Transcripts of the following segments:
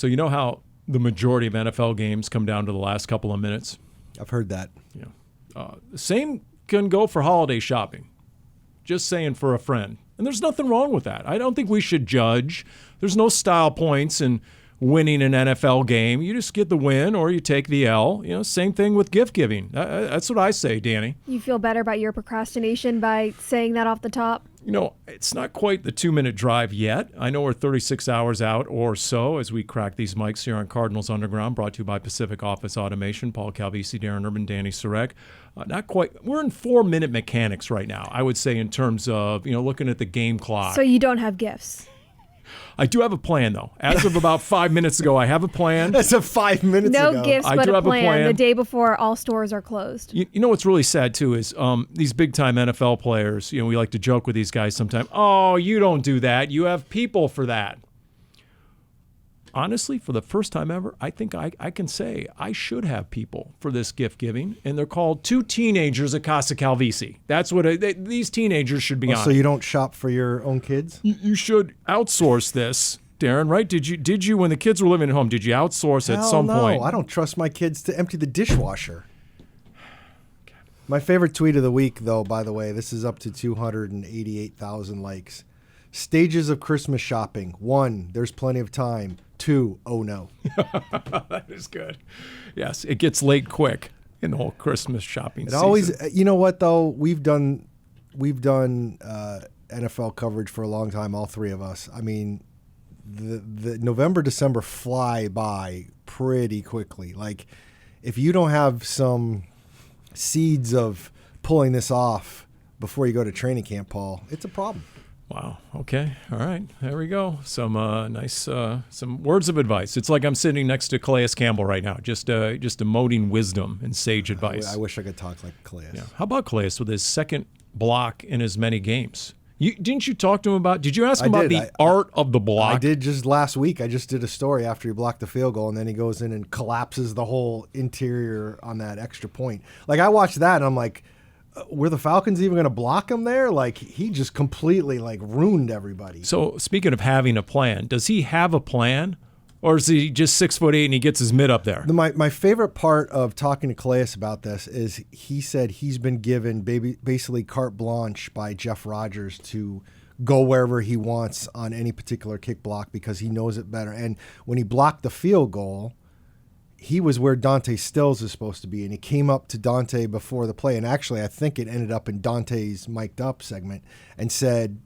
So you know how the majority of NFL games come down to the last couple of minutes? I've heard that. The same can go for holiday shopping. Just saying, for a friend. And there's nothing wrong with that. I don't think we should judge. There's no style points in winning an NFL game. You just get the win or you take the L. Same thing with gift giving. That's what I say, Dani. You feel better about your procrastination by saying that off the top? It's not quite the 2-minute drive yet. I know we're 36 hours out or so as we crack these mics here on Cardinals Underground, brought to you by Pacific Office Automation. Paul Calvisi, Darren Urban, Dani Sureck. Not quite. We're in 4-minute mechanics right now, I would say, in terms of, looking at the game clock. So you don't have gifts? I do have a plan, though. As of about 5 minutes ago, I have a plan. That's a 5 minutes ago. No gifts, but a plan the day before all stores are closed. You know what's really sad, too, is these big-time NFL players, we like to joke with these guys sometimes. Oh, you don't do that. You have people for that. Honestly, for the first time ever, I think I can say I should have people for this gift giving, and they're called two teenagers at Casa Calvisi. That's what these teenagers should be on. So you don't shop for your own kids? You should outsource this, Darren, right? Did you when the kids were living at home, did you outsource at some point? I don't trust my kids to empty the dishwasher. My favorite tweet of the week, though, by the way, this is up to 288,000 likes. Stages of Christmas shopping. 1, there's plenty of time. 2, oh no. That is good. Yes, it gets late quick in the whole Christmas shopping season. Always, you know what though? We've done NFL coverage for a long time, all three of us. I mean, the November, December fly by pretty quickly. Like, if you don't have some seeds of pulling this off before you go to training camp, Paul, it's a problem. Wow. Okay. All right. There we go. Some nice some words of advice. It's like I'm sitting next to Calais Campbell right now, just emoting wisdom and sage advice. I wish I could talk like Calais. Yeah. How about Calais with his second block in as many games? Didn't you talk to him about? Did you ask him about the art of the block? I did just last week. I just did a story after he blocked the field goal, and then he goes in and collapses the whole interior on that extra point. Like, I watched that, and I'm like, were the Falcons even going to block him there? Like, he just completely ruined everybody. So speaking of having a plan, does he have a plan, or is he just 6'8" and he gets his mitt up there? My favorite part of talking to Calais about this is he said he's been given basically carte blanche by Jeff Rodgers to go wherever he wants on any particular kick block because he knows it better. And when he blocked the field goal, he was where Dante Stills is supposed to be, and he came up to Dante before the play. And actually, I think it ended up in Dante's mic'd up segment and said,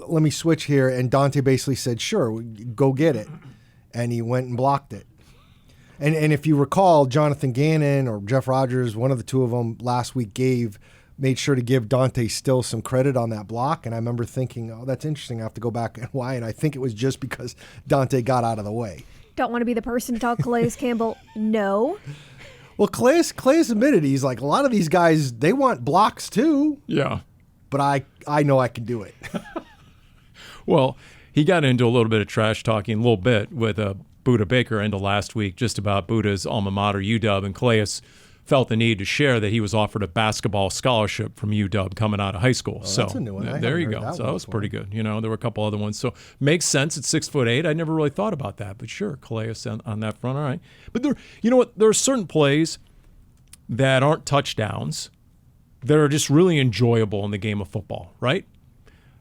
let me switch here. And Dante basically said, sure, go get it. And he went and blocked it. And if you recall, Jonathan Gannon or Jeff Rodgers, one of the two of them last week made sure to give Dante Stills some credit on that block. And I remember thinking, oh, that's interesting. I have to go back and why. And I think it was just because Dante got out of the way. Don't want to be the person to tell Calais Campbell no. Well, Calais admitted he's like, a lot of these guys, they want blocks too. Yeah. But I know I can do it. Well, he got into a little bit of trash talking, a little bit with Buda Baker into last week, just about Buda's alma mater, UW, and Calais felt the need to share that he was offered a basketball scholarship from UW coming out of high school. So that's a new one. There you go. So that was pretty good. There were a couple other ones. So makes sense at 6'8". I never really thought about that, but sure, Calais on that front. All right. But you know what? There are certain plays that aren't touchdowns that are just really enjoyable in the game of football, right?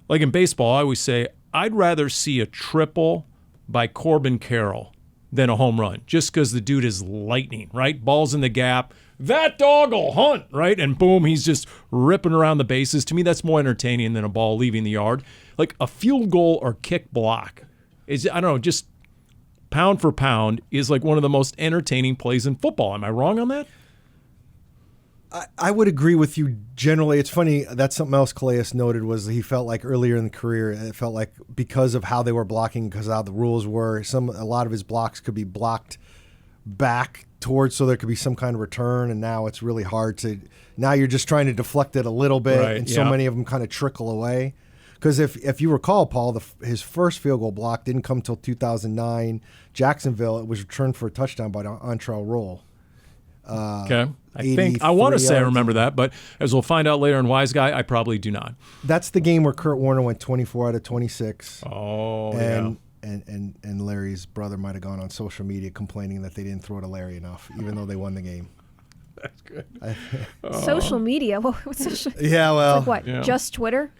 Like in baseball, I always say I'd rather see a triple by Corbin Carroll than a home run, just because the dude is lightning, right? Ball's in the gap. That dog will hunt, right? And boom, he's just ripping around the bases. To me, that's more entertaining than a ball leaving the yard. Like a field goal or kick block is, I don't know, just pound for pound is like one of the most entertaining plays in football. Am I wrong on that? I would agree with you generally. It's funny, that's something else Calais noted was he felt like earlier in the career, it felt like because of how they were blocking, because of how the rules were, a lot of his blocks could be blocked back towards so there could be some kind of return, and now it's really hard to, now you're just trying to deflect it a little bit, right, and so many of them kind of trickle away. Because if you recall, Paul, his first field goal block didn't come till 2009. Jacksonville, it was returned for a touchdown by Antrell Roll. Okay. I want to say I remember that, but as we'll find out later in Wise Guy, I probably do not. That's the game where Kurt Warner went 24 out of 26. Oh, and and Larry's brother might have gone on social media complaining that they didn't throw to Larry enough, even though they won the game. That's good. Social media. What's social? Yeah, well, It's like what? Yeah. Just Twitter?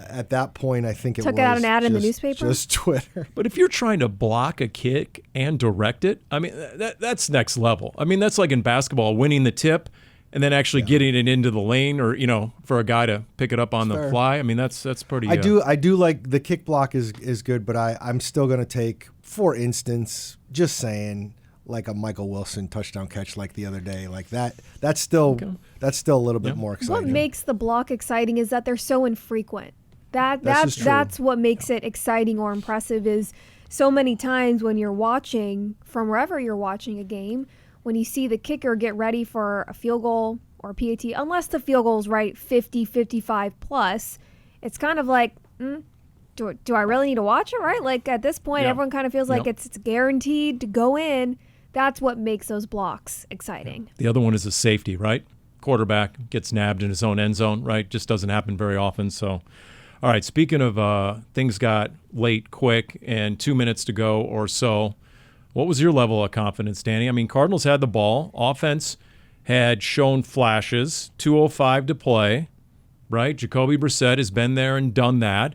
At that point, I think it Took was out an ad in the just- newspaper? Just Twitter. But if you're trying to block a kick and direct it, I mean, that's next level. I mean, that's like in basketball, winning the tip and then actually getting it into the lane, or for a guy to pick it up on the Fair. fly. I mean, that's pretty. I do like the kick block is good, but I'm still going to take, for instance, just saying, like a Michael Wilson touchdown catch like the other day, like that. That's still a little bit more exciting. What makes the block exciting is that they're so infrequent. That's true. That's what makes it exciting or impressive. Is so many times when you're watching from wherever you're watching a game, when you see the kicker get ready for a field goal or a PAT, unless the field goal is right 50, 55 plus, it's kind of like, do I really need to watch it, right? Like at this point, everyone kind of feels like it's guaranteed to go in. That's what makes those blocks exciting. The other one is a safety, right? Quarterback gets nabbed in his own end zone, right? Just doesn't happen very often. So, all right, speaking of things got late quick and 2 minutes to go or so, what was your level of confidence, Dani? I mean, Cardinals had the ball. Offense had shown flashes. 2:05 to play, right? Jacoby Brissett has been there and done that.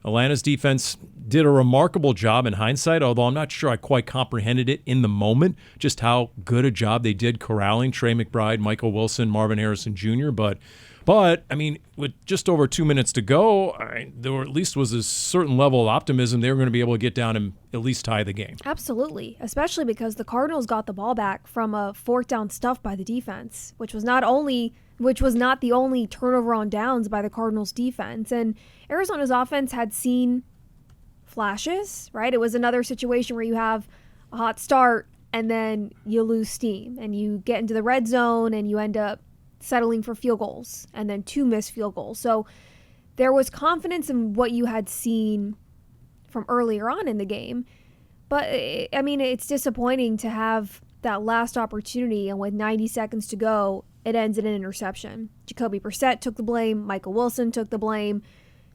Atlanta's defense did a remarkable job in hindsight, although I'm not sure I quite comprehended it in the moment, just how good a job they did corralling Trey McBride, Michael Wilson, Marvin Harrison Jr. But I mean, with just over 2 minutes to go, there at least was a certain level of optimism they were going to be able to get down and at least tie the game. Absolutely, especially because the Cardinals got the ball back from a fourth down stuff by the defense, which was not the only turnover on downs by the Cardinals defense. And Arizona's offense had seen flashes, right? It was another situation where you have a hot start and then you lose steam and you get into the red zone and you end up settling for field goals and then 2 missed field goals. So there was confidence in what you had seen from earlier on in the game. But I mean, it's disappointing to have that last opportunity and with 90 seconds to go, it ends in an interception. Jacoby Brissett took the blame. Michael Wilson took the blame.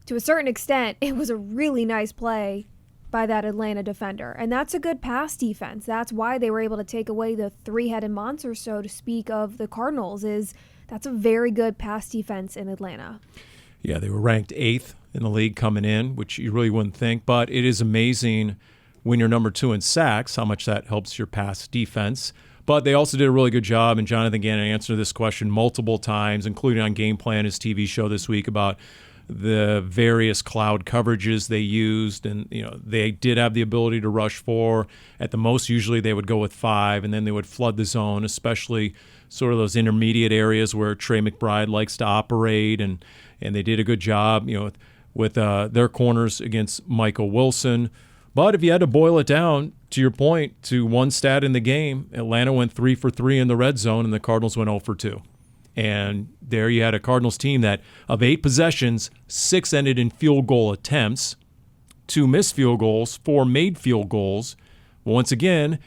To a certain extent, it was a really nice play by that Atlanta defender. And that's a good pass defense. That's why they were able to take away the three-headed monster, so to speak, of the Cardinals. That's a very good pass defense in Atlanta. Yeah, they were ranked 8th in the league coming in, which you really wouldn't think. But it is amazing when you're number 2 in sacks, how much that helps your pass defense. But they also did a really good job, and Jonathan Gannon answered this question multiple times, including on Game Plan, his TV show this week, about the various cloud coverages they used. And, they did have the ability to rush 4. At the most, usually they would go with 5, and then they would flood the zone, especially sort of those intermediate areas where Trey McBride likes to operate. And they did a good job, with their corners against Michael Wilson. But if you had to boil it down, to your point, to one stat in the game, Atlanta went 3 for 3 in the red zone, and the Cardinals went 0 for 2. And there you had a Cardinals team that, of 8 possessions, 6 ended in field goal attempts, 2 missed field goals, 4 made field goals. Once again,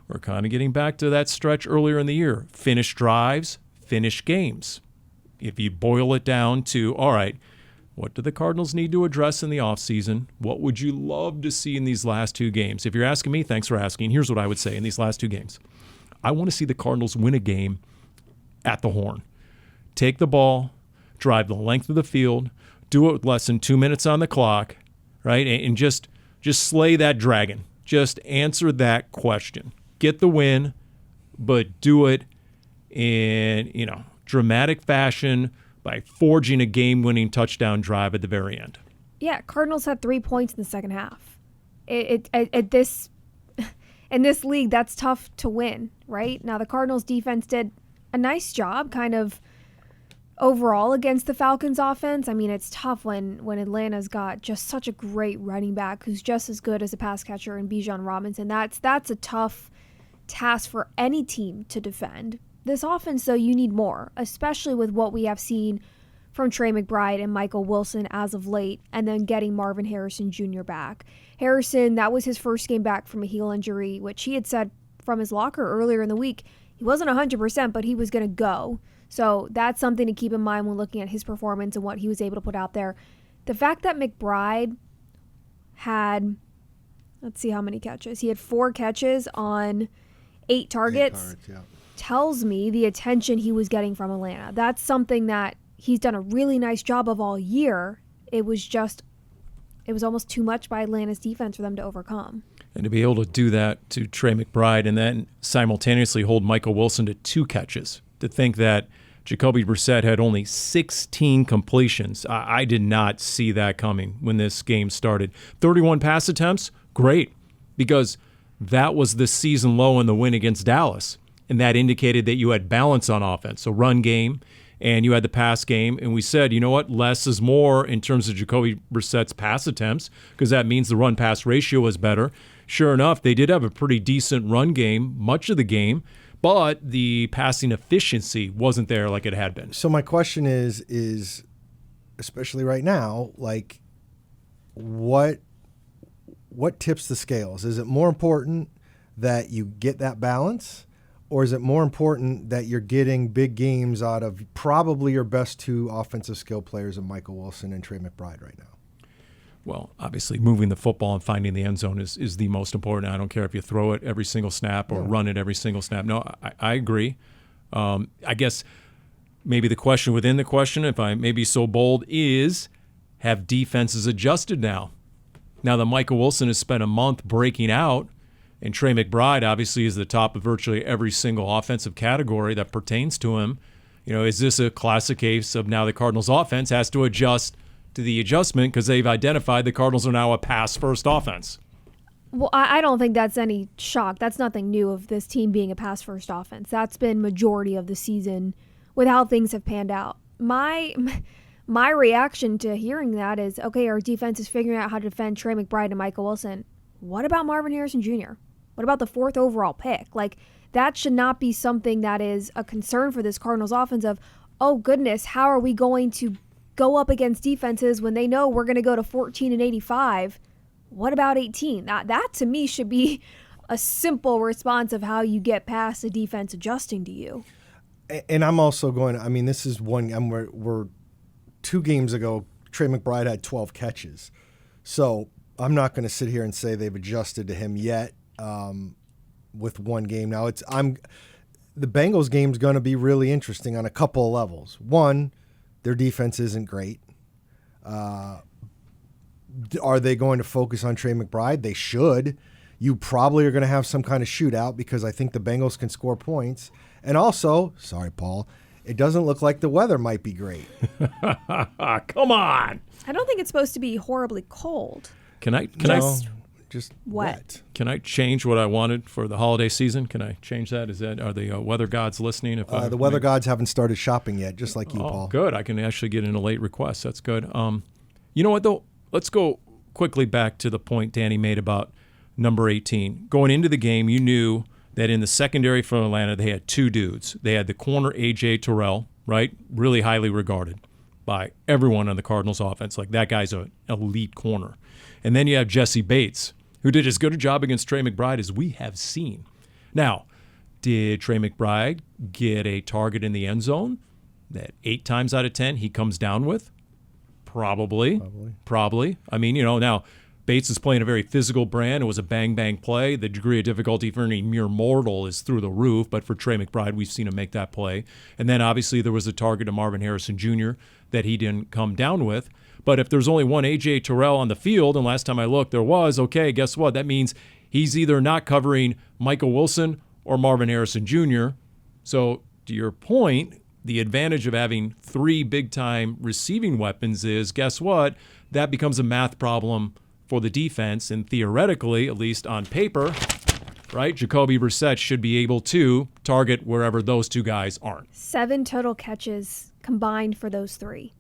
we're kind of getting back to that stretch earlier in the year. Finish drives, finish games. If you boil it down to, all right, what do the Cardinals need to address in the offseason? What would you love to see in these last 2 games? If you're asking me, thanks for asking. Here's what I would say in these last 2 games. I want to see the Cardinals win a game at the horn. Take the ball, drive the length of the field, do it with less than 2 minutes on the clock, right? And just slay that dragon. Just answer that question. Get the win, but do it in, dramatic fashion by forging a game-winning touchdown drive at the very end. Yeah, Cardinals had 3 points in the second half. In this league, that's tough to win, right? Now, the Cardinals defense did a nice job kind of overall against the Falcons offense. I mean, it's tough when Atlanta's got just such a great running back who's just as good as a pass catcher in Bijan Robinson. That's a tough task for any team to defend. This offense, though, you need more, especially with what we have seen from Trey McBride and Michael Wilson as of late, and then getting Marvin Harrison Jr. back. Harrison, that was his first game back from a heel injury, which he had said from his locker earlier in the week. He wasn't 100%, but he was going to go. So that's something to keep in mind when looking at his performance and what he was able to put out there. The fact that McBride had Let's see how many catches. He had 4 catches on 8 targets. Tells me the attention he was getting from Atlanta. That's something that he's done a really nice job of all year. It was almost too much by Atlanta's defense for them to overcome. And to be able to do that to Trey McBride and then simultaneously hold Michael Wilson to 2 catches, to think that Jacoby Brissett had only 16 completions. I did not see that coming when this game started. 31 pass attempts, great, because that was the season low in the win against Dallas, and that indicated that you had balance on offense, a run game, and you had the pass game, and we said, you know what, less is more in terms of Jacoby Brissett's pass attempts, because that means the run-pass ratio was better. Sure enough, they did have a pretty decent run game much of the game, but the passing efficiency wasn't there like it had been. So my question is especially right now, like, what tips the scales? Is it more important that you get that balance, or is it more important that you're getting big games out of probably your best 2 offensive skill players of Michael Wilson and Trey McBride right now? Well, obviously, moving the football and finding the end zone is the most important. I don't care if you throw it every single snap or run it every single snap. No, I agree. I guess maybe the question within the question, if I may be so bold, is have defenses adjusted now? Now that Michael Wilson has spent a month breaking out, and Trey McBride obviously is the top of virtually every single offensive category that pertains to him, is this a classic case of now the Cardinals offense has to adjust to the adjustment because they've identified the Cardinals are now a pass-first offense? Well, I don't think that's any shock. That's nothing new of this team being a pass-first offense. That's been majority of the season with how things have panned out. My reaction to hearing that is, okay, our defense is figuring out how to defend Trey McBride and Michael Wilson. What about Marvin Harrison Jr.? What about the 4th overall pick? Like, that should not be something that is a concern for this Cardinals offense of, oh, goodness, how are we going to go up against defenses when they know we're going to go to 14 and 85? What about 18? That to me should be a simple response of how you get past the defense adjusting to you. And I'm also going, this is we're 2 games ago, Trey McBride had 12 catches. So I'm not going to sit here and say they've adjusted to him yet with 1 game. Now the Bengals game is going to be really interesting on a couple of levels. One, their defense isn't great. Are they going to focus on Trey McBride? They should. You probably are going to have some kind of shootout because I think the Bengals can score points. And also, sorry, Paul, it doesn't look like the weather might be great. Come on. I don't think it's supposed to be horribly cold. Can I just wet. Can I change what I wanted for the holiday season? Can I change that? Are the weather gods listening? The weather gods haven't started shopping yet, just like you, Paul. Good. I can actually get in a late request. That's good. You know what, though? Let's go quickly back to the point Dani made about number 18. Going into the game, you knew that in the secondary for Atlanta, they had 2 dudes. They had the corner A.J. Terrell, right? Really highly regarded by everyone on the Cardinals offense. Like, that guy's an elite corner. And then you have Jesse Bates, who did as good a job against Trey McBride as we have seen. Now, did Trey McBride get a target in the end zone that 8 times out of 10 he comes down with? Probably. I mean, now Bates is playing a very physical brand. It was a bang-bang play. The degree of difficulty for any mere mortal is through the roof, but for Trey McBride, we've seen him make that play. And then, obviously, there was a target to Marvin Harrison Jr. that he didn't come down with. But if there's only one A.J. Terrell on the field, and last time I looked there was, okay, guess what? That means he's either not covering Michael Wilson or Marvin Harrison Jr. So, to your point, the advantage of having 3 big-time receiving weapons is, guess what? That becomes a math problem for the defense, and theoretically, at least on paper, right, Jacoby Brissett should be able to target wherever those 2 guys aren't. 7 total catches combined for those 3.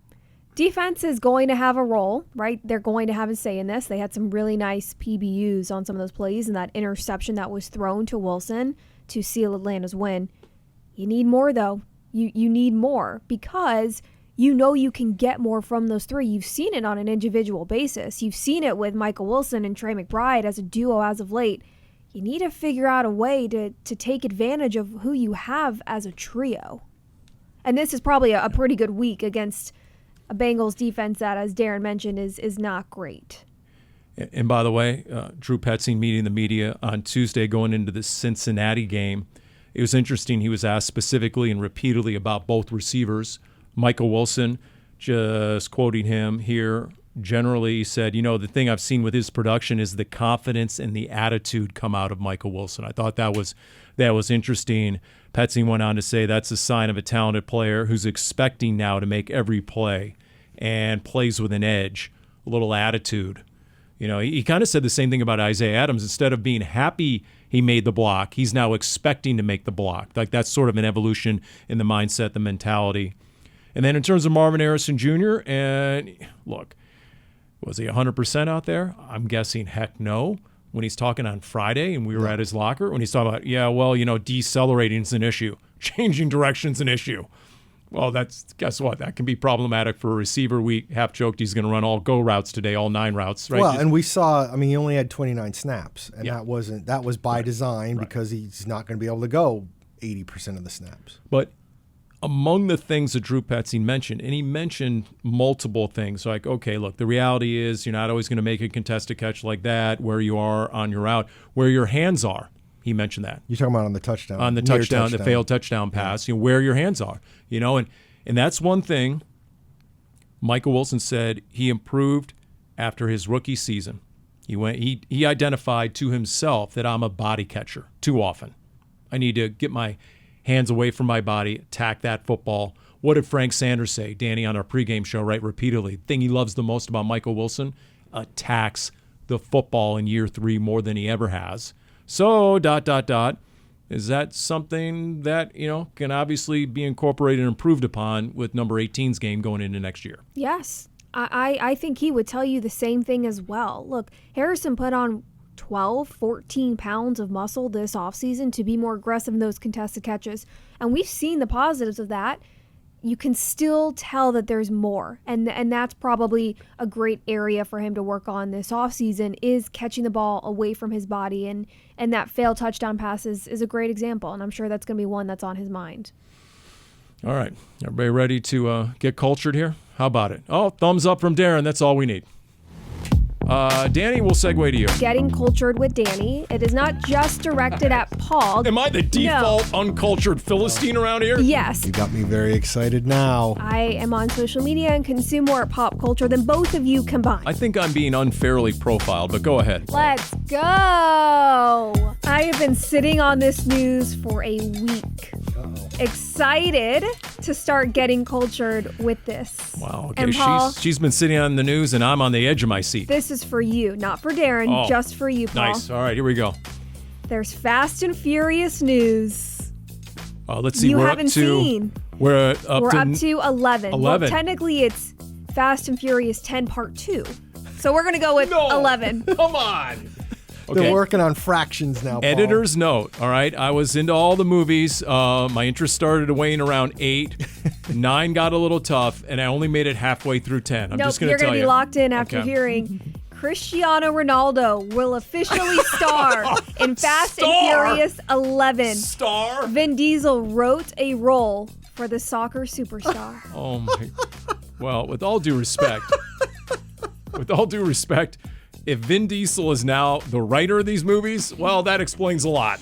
Defense is going to have a role, right? They're going to have a say in this. They had some really nice PBUs on some of those plays, and that interception that was thrown to Wilson to seal Atlanta's win. You need more, though. You need more because you can get more from those 3. You've seen it on an individual basis. You've seen it with Michael Wilson and Trey McBride as a duo as of late. You need to figure out a way to take advantage of who you have as a trio. And this is probably a pretty good week against a Bengals defense that, as Darren mentioned, is not great. And by the way, Drew Petzing meeting the media on Tuesday going into the Cincinnati game. It was interesting. He was asked specifically and repeatedly about both receivers. Michael Wilson, just quoting him here, generally he said, the thing I've seen with his production is the confidence and the attitude come out of Michael Wilson. I thought that was interesting. Petzing went on to say that's a sign of a talented player who's expecting now to make every play and plays with an edge, a little attitude. He kind of said the same thing about Isaiah Adams. Instead of being happy he made the block, he's now expecting to make the block. Like that's sort of an evolution in the mindset, the mentality. And then in terms of Marvin Harrison Jr., and look, was he 100% out there? I'm guessing heck no. When he's talking on Friday and we were at his locker, when he's talking about, decelerating is an issue. Changing direction's an issue. Well, guess what? That can be problematic for a receiver. We half joked he's going to run all go routes today, all 9 routes, right? Well, and we saw, he only had 29 snaps, and that was by design because he's not going to be able to go 80% of the snaps. But among the things that Drew Petzing mentioned, and he mentioned multiple things, like, okay, look, the reality is you're not always going to make a contested catch like that where you are on your route, where your hands are. He mentioned that. You're talking about on the touchdown. On the touchdown, the failed touchdown pass, where your hands are, and that's one thing Michael Wilson said he improved after his rookie season. He identified to himself that I'm a body catcher too often. I need to get my hands away from my body, attack that football. What did Frank Sanders say, Dani, on our pregame show, right, repeatedly? The thing he loves the most about Michael Wilson, attacks the football in year 3 more than he ever has. So, ... Is that something that, can obviously be incorporated and improved upon with number 18's game going into next year? Yes. I think he would tell you the same thing as well. Look, Harrison put on 12, 14 pounds of muscle this offseason to be more aggressive in those contested catches. And we've seen the positives of that. You can still tell that there's more. And that's probably a great area for him to work on this offseason is catching the ball away from his body. And that failed touchdown pass is a great example. And I'm sure that's going to be one that's on his mind. All right. Everybody ready to get cultured here? How about it? Oh, thumbs up from Darren. That's all we need. Dani, we'll segue to you. Getting cultured with Dani. It is not just directed at Paul. Am I the default uncultured Philistine around here? Yes. You got me very excited now. I am on social media and consume more pop culture than both of you combined. I think I'm being unfairly profiled, but go ahead. Let's go. I have been sitting on this news for a week. Excited to start getting cultured with this. Wow. Okay. And Paul, she's been sitting on the news, and I'm on the edge of my seat. This is for you, not for Darren, just for you, Paul. Nice. All right, here we go. There's Fast and Furious news. Let's see. You haven't seen. We're up to 11. Well, technically, it's Fast and Furious 10 Part 2. So we're going to go with 11. Come on. Okay. They're working on fractions now, Paul. Editor's note, all right? I was into all the movies. My interest started to wane around 8. 9 got a little tough, and I only made it halfway through 10. I'm just going to tell you. You're going to be locked in after hearing Cristiano Ronaldo will officially star in Fast and Furious 11. Star? Vin Diesel wrote a role for the soccer superstar. Oh, my. Well, with all due respect, if Vin Diesel is now the writer of these movies, well, that explains a lot.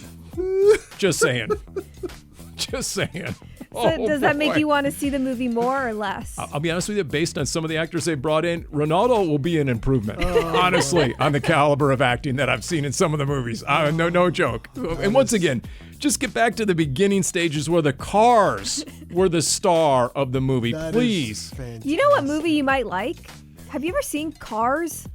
Just saying. So does that make you want to see the movie more or less? I'll be honest with you, based on some of the actors they brought in, Ronaldo will be an improvement, honestly, on the caliber of acting that I've seen in some of the movies. No joke. And once again, just get back to the beginning stages where the cars were the star of the movie, please. You know what movie you might like? Have you ever seen Cars?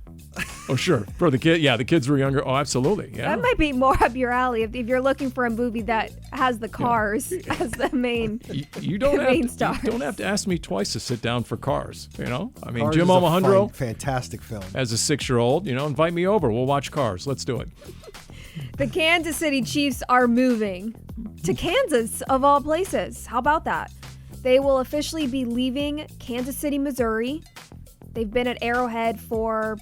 Oh, sure. For the kid, the kids were younger. Oh, absolutely. Yeah. That might be more up your alley if you're looking for a movie that has the cars as the main. You don't have to ask me twice to sit down for Cars. I mean, Cars Jim Alejandro, fantastic film. As a 6-year-old, invite me over. We'll watch Cars. Let's do it. The Kansas City Chiefs are moving to Kansas, of all places. How about that? They will officially be leaving Kansas City, Missouri. They've been at Arrowhead for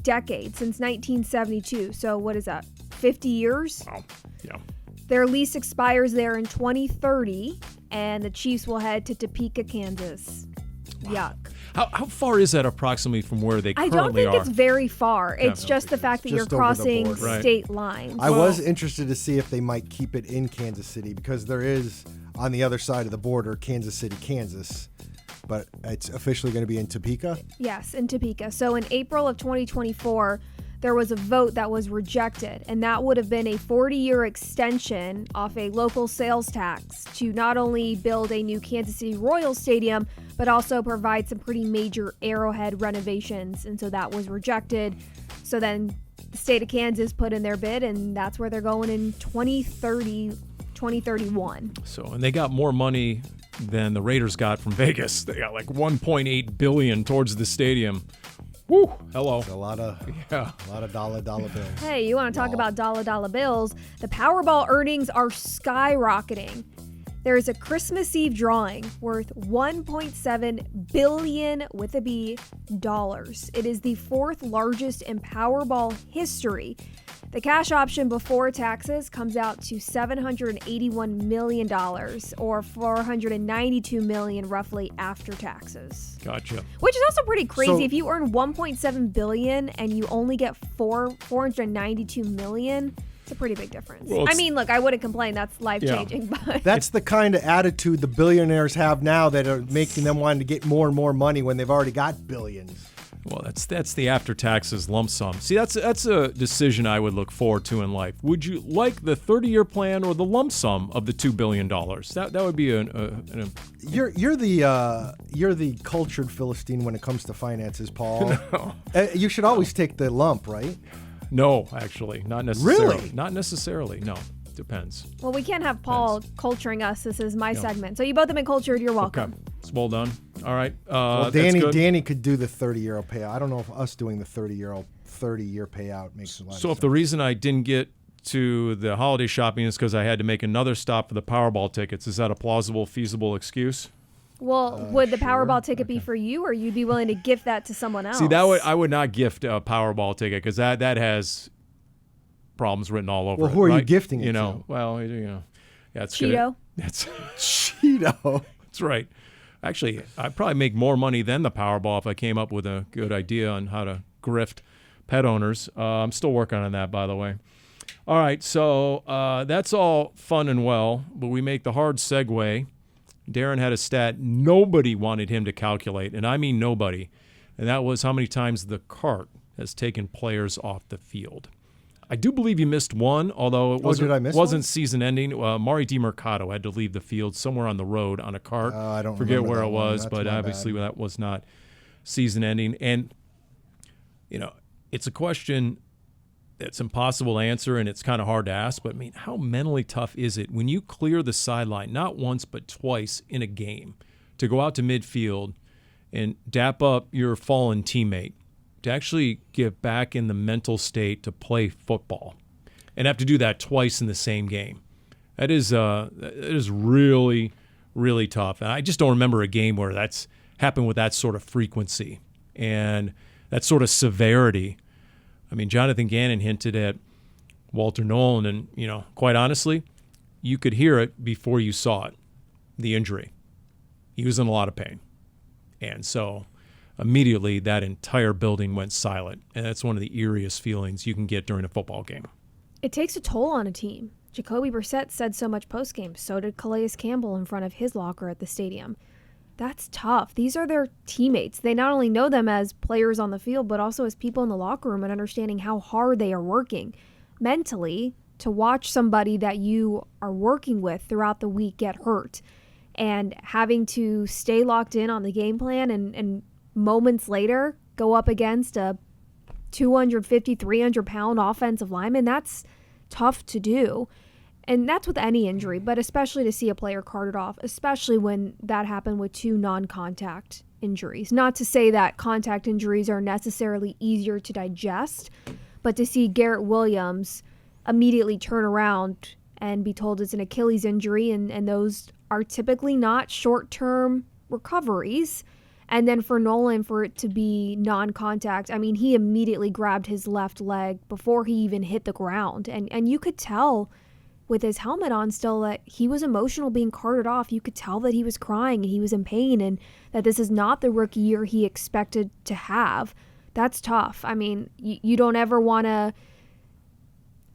decades, since 1972. So what is that, 50 years? Wow. Yeah. Their lease expires there in 2030, and the Chiefs will head to Topeka, Kansas. Yuck. How far is that approximately from where they I currently don't think are? it's very far. It's just the fact that you're just over the crossing border. Right. state lines. I was interested to see if they might keep it in Kansas City because there is, on the other side of the border, Kansas City, Kansas. But it's officially going to be in Topeka? Yes, in Topeka. So in April of 2024, there was a vote that was rejected, and that would have been a 40-year extension off a local sales tax to not only build a new Kansas City Royals stadium, but also provide some pretty major Arrowhead renovations. And so that was rejected. So then the state of Kansas put in their bid, and that's where they're going in 2031. So, and they got more money than the Raiders got from Vegas. They got like $1.8 billion towards the stadium. Woo! Hello. It's a lot of dollar bills. Hey, you want to talk about dollar bills? The Powerball earnings are skyrocketing. There is a Christmas Eve drawing worth $1.7 billion with a B dollars. It is the fourth largest in Powerball history. The cash option before taxes comes out to $781 million, or $492 million roughly after taxes. Gotcha. Which is also pretty crazy. So- If you earn $1.7 billion and you only get $492 million, it's a pretty big difference. Well, I mean, look, I wouldn't complain. That's life-changing. But That's the kind of attitude the billionaires have now that are making them want to get more and more money when they've already got billions. Well, that's the after taxes lump sum. See, that's a decision I would look forward to in life. Would you like the 30-year plan or the lump sum of the $2 billion? That would be You're the cultured Philistine when it comes to finances, Paul. No. You should always take the lump, right? No, actually, not necessarily. Really? Not necessarily. No, depends. well, we can't have Paul culturing us. This is my segment. So you both have been cultured. You're welcome. Okay, it's well done. All right. Well, that's good. Dani could do the 30-year payout. I don't know if us doing the 30-year payout makes a lot So of if the reason I didn't get to the holiday shopping is because I had to make another stop for the Powerball tickets, is that a plausible, feasible excuse? Well, would the sure. Powerball ticket be for you, or you'd be willing to gift that to someone else? See, I would not gift a Powerball ticket because that has problems written all over Well, it. who are you right? gifting it You know, to? well, you know, yeah, it's Cheeto? That's Cheeto. that's right. Actually, I'd probably make more money than the Powerball if I came up with a good idea on how to grift pet owners. I'm still working on that, by the way. All right, so that's all fun and well, but we make the hard segue. Darren had a stat nobody wanted him to calculate, and I mean nobody, and that was how many times the cart has taken players off the field. I do believe you missed one, although it did I miss wasn't one? season ending. Mari DiMercato had to leave the field somewhere on the road on a cart. I don't forget remember where that it one. was, That's but my obviously bad. that was not season ending. And, you know, it's a question that's impossible to answer and it's kind of hard to ask, but I mean, how mentally tough is it when you clear the sideline, not once, but twice in a game, to go out to midfield and dap up your fallen teammate, to actually get back in the mental state to play football and have to do that twice in the same game? It is really, really tough. And I just don't remember a game where that's happened with that sort of frequency and that sort of severity. I mean, Jonathan Gannon hinted at Walter Nolen, and, you know, quite honestly, you could hear it before you saw it, the injury. He was in a lot of pain. And so immediately that entire building went silent. And that's one of the eeriest feelings you can get during a football game. It takes a toll on a team. Jacoby Brissett said so much postgame. So did Calais Campbell in front of his locker at the stadium. That's tough. These are their teammates. They not only know them as players on the field, but also as people in the locker room, and understanding how hard they are working mentally to watch somebody that you are working with throughout the week get hurt and having to stay locked in on the game plan and moments later go up against a 250, 300-pound offensive lineman. That's tough to do. And that's with any injury, but especially to see a player carted off, especially when that happened with two non-contact injuries. Not to say that contact injuries are necessarily easier to digest, but to see Garrett Williams immediately turn around and be told it's an Achilles injury, and those are typically not short-term recoveries. And then for Nolen, for it to be non-contact, I mean, he immediately grabbed his left leg before he even hit the ground. And you could tell with his helmet on still that he was emotional being carted off. You could tell that he was crying and he was in pain and that this is not the rookie year he expected to have. That's tough. I mean, you don't ever want to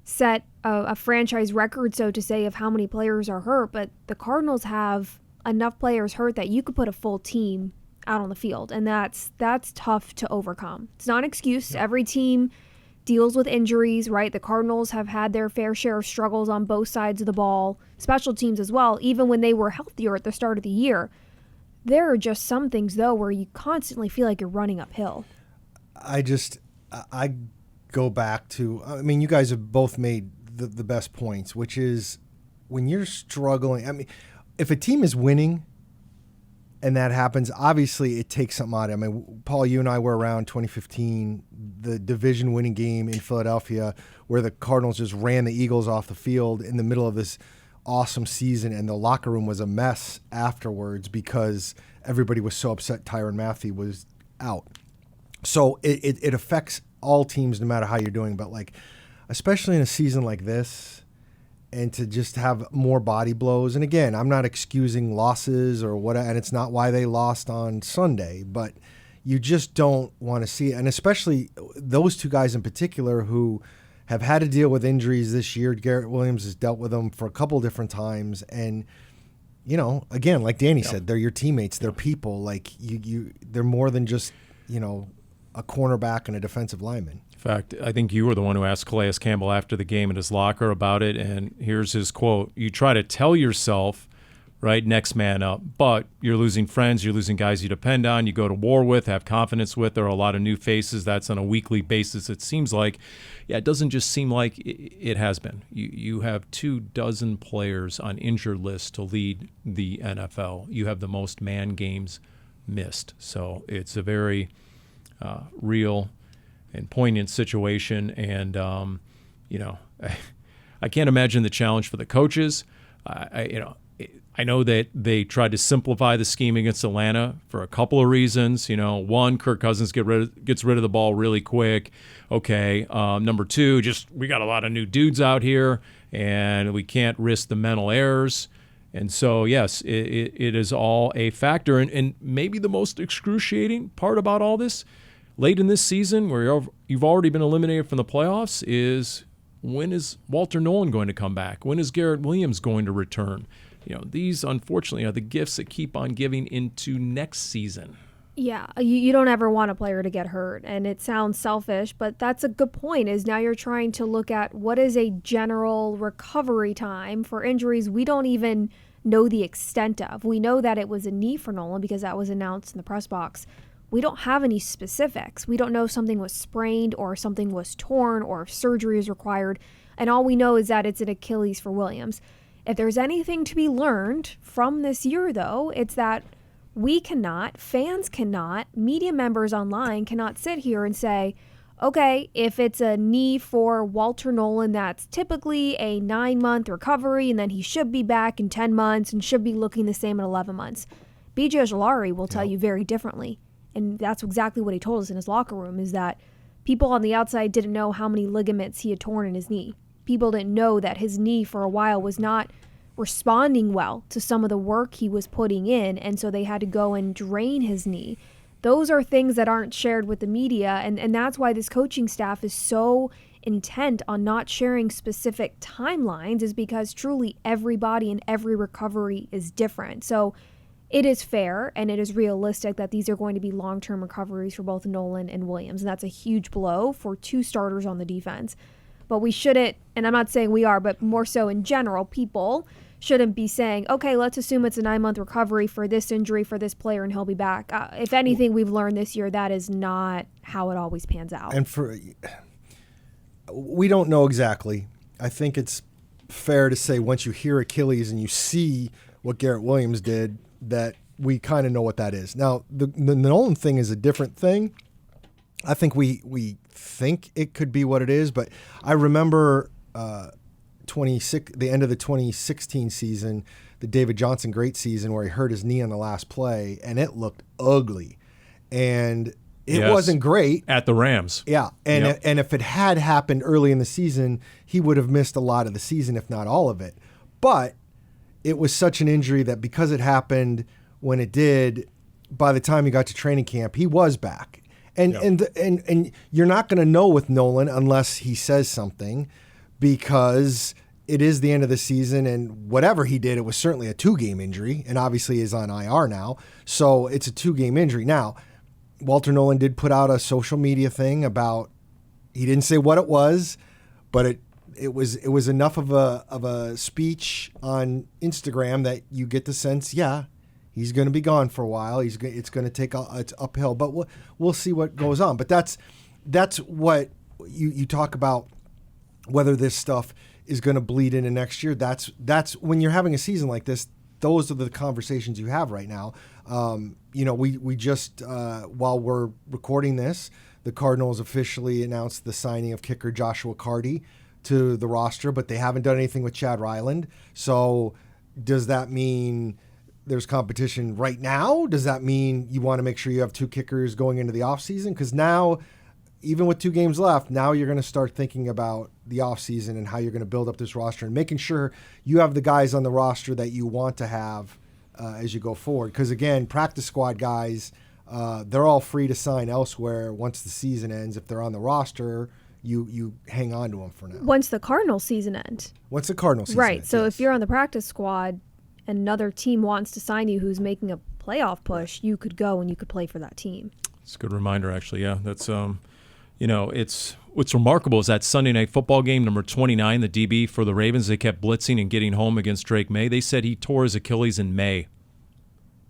set a franchise record, so to say, of how many players are hurt, but the Cardinals have enough players hurt that you could put a full team out on the field, and that's tough to overcome. It's not an excuse. Yeah. Every team deals with injuries, right? The Cardinals have had their fair share of struggles on both sides of the ball, special teams as well, even when they were healthier at the start of the year. There are just some things, though, where you constantly feel like you're running uphill. I go back to, I mean, you guys have both made the best points, which is when you're struggling. I mean, if a team is winning and that happens, obviously it takes something out of it. I mean, Paul, you and I were around 2015, the division winning game in Philadelphia where the Cardinals just ran the Eagles off the field in the middle of this awesome season, and the locker room was a mess afterwards because everybody was so upset Tyrann Mathieu was out. So it affects all teams no matter how you're doing, but like especially in a season like this, and to just have more body blows. And again, I'm not excusing losses or what, and it's not why they lost on Sunday, but you just don't want to see it. And especially those two guys in particular who have had to deal with injuries this year. Garrett Williams has dealt with them for a couple different times. And, you know, again, like Dani said, they're your teammates, they're people. Like they're more than just, you know, a cornerback and a defensive lineman. In fact, I think you were the one who asked Calais Campbell after the game in his locker about it, and here's his quote. You try to tell yourself, right, next man up, but you're losing friends, you're losing guys you depend on, you go to war with, have confidence with. There are a lot of new faces. That's on a weekly basis, it seems like. Yeah, it doesn't just seem like it has been. You have 24 players on injured list to lead the NFL. You have the most man games missed. So it's a very real and poignant situation, and you know, I can't imagine the challenge for the coaches. I know that they tried to simplify the scheme against Atlanta for a couple of reasons. You know, one, Kirk Cousins gets rid of the ball really quick. Okay. Number two, just we got a lot of new dudes out here, and we can't risk the mental errors. And so, yes, it is all a factor. And maybe the most excruciating part about all this, late in this season, where you've already been eliminated from the playoffs, is when is Walter Nolen going to come back? When is Garrett Williams going to return? You know, these, unfortunately, are the gifts that keep on giving into next season. Yeah, you don't ever want a player to get hurt, and it sounds selfish, but that's a good point, is now you're trying to look at what is a general recovery time for injuries we don't even know the extent of. We know that it was a knee for Nolen because that was announced in the press box. We don't have any specifics. We don't know if something was sprained or something was torn or if surgery is required, and all we know is that it's an Achilles for Williams. If there's anything to be learned from this year, though, it's that we cannot, fans cannot, media members online cannot sit here and say, okay, if it's a knee for Walter Nolen, that's typically a 9-month recovery, and then he should be back in 10 months and should be looking the same in 11 months. B.J. Ojulari will tell you very differently. And that's exactly what he told us in his locker room, is that people on the outside didn't know how many ligaments he had torn in his knee. People didn't know that his knee for a while was not responding well to some of the work he was putting in, and so they had to go and drain his knee. Those are things that aren't shared with the media, and that's why this coaching staff is so intent on not sharing specific timelines, is because truly everybody and every recovery is different. So it is fair and it is realistic that these are going to be long-term recoveries for both Nolen and Williams, and that's a huge blow for two starters on the defense. But we shouldn't, and I'm not saying we are, but more so in general, people shouldn't be saying, okay, let's assume it's a 9-month recovery for this injury for this player and he'll be back. If anything we've learned this year, that is not how it always pans out. And we don't know exactly. I think it's fair to say once you hear Achilles and you see what Garrett Williams did, that we kind of know what that is. Now, the Nolen thing is a different thing. I think we think it could be what it is, but I remember the end of the 2016 season, the David Johnson great season where he hurt his knee on the last play, and it looked ugly. And It Yes. wasn't great. At the Rams. Yeah, and Yep. and if it had happened early in the season, he would have missed a lot of the season, if not all of it. But it was such an injury that because it happened when it did, by the time he got to training camp, he was back. And Yep. and you're not going to know with Nolen unless he says something, because it is the end of the season, and whatever he did, it was certainly a 2-game injury, and obviously is on IR now. So it's a 2-game injury now. Walter Nolen did put out a social media thing about, he didn't say what it was, but it was enough of a speech on Instagram that you get the sense, yeah, he's going to be gone for a while. It's going to take it's uphill, but we'll see what goes on. But that's what you talk about, whether this stuff is going to bleed into next year. That's when you're having a season like this. Those are the conversations you have right now. We just, while we're recording this, the Cardinals officially announced the signing of kicker Joshua Carty to the roster, but they haven't done anything with Chad Ryland. So does that mean there's competition right now? Does that mean you want to make sure you have 2 kickers going into the offseason? Because now, even with 2 games left, now you're going to start thinking about the offseason and how you're going to build up this roster and making sure you have the guys on the roster that you want to have as you go forward. Because, again, practice squad guys, they're all free to sign elsewhere once the season ends. If they're on the roster, you hang on to them for now. Once the Cardinals season ends. Once the Cardinals season Right. ends, So yes. if you're on the practice squad and another team wants to sign you who's making a playoff push, you could go and you could play for that team. It's a good reminder, actually. Yeah, that's it's what's remarkable is that Sunday Night Football game, number 29, the DB for the Ravens. They kept blitzing and getting home against Drake May. They said he tore his Achilles in May,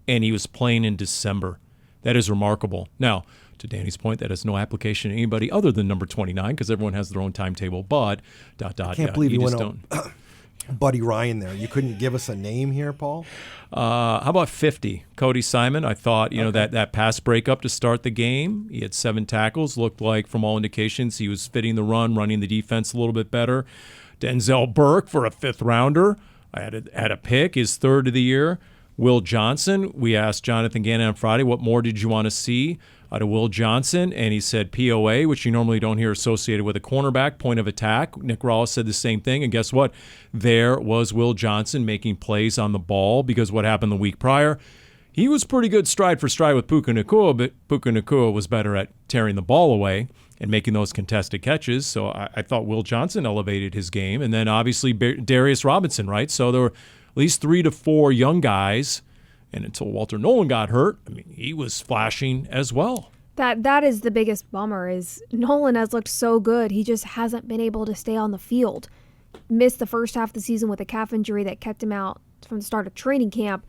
and he was playing in December. That is remarkable. Now, to Dani's point, that has no application to anybody other than number 29 because everyone has their own timetable. But Can't believe you just went don't. Buddy Ryan there. You couldn't give us a name here, Paul? How about 50? Cody Simon, I thought, that pass breakup to start the game. He had 7 tackles. Looked like, from all indications, he was fitting the run, running the defense a little bit better. Denzel Burke for a 5th rounder. I had a pick, his 3rd of the year. Will Johnson, we asked Jonathan Gannon on Friday, what more did you want to see out of Will Johnson? And he said POA, which you normally don't hear associated with a cornerback, point of attack. Nick Rawls said the same thing. And guess what? There was Will Johnson making plays on the ball, because what happened the week prior, he was pretty good stride for stride with Puka Nacua, but Puka Nacua was better at tearing the ball away and making those contested catches. So I thought Will Johnson elevated his game. And then obviously Darius Robinson, right? So there were at least 3 to 4 young guys. And until Walter Nolen got hurt, he was flashing as well. That is the biggest bummer, is Nolen has looked so good. He just hasn't been able to stay on the field. Missed the first half of the season with a calf injury that kept him out from the start of training camp.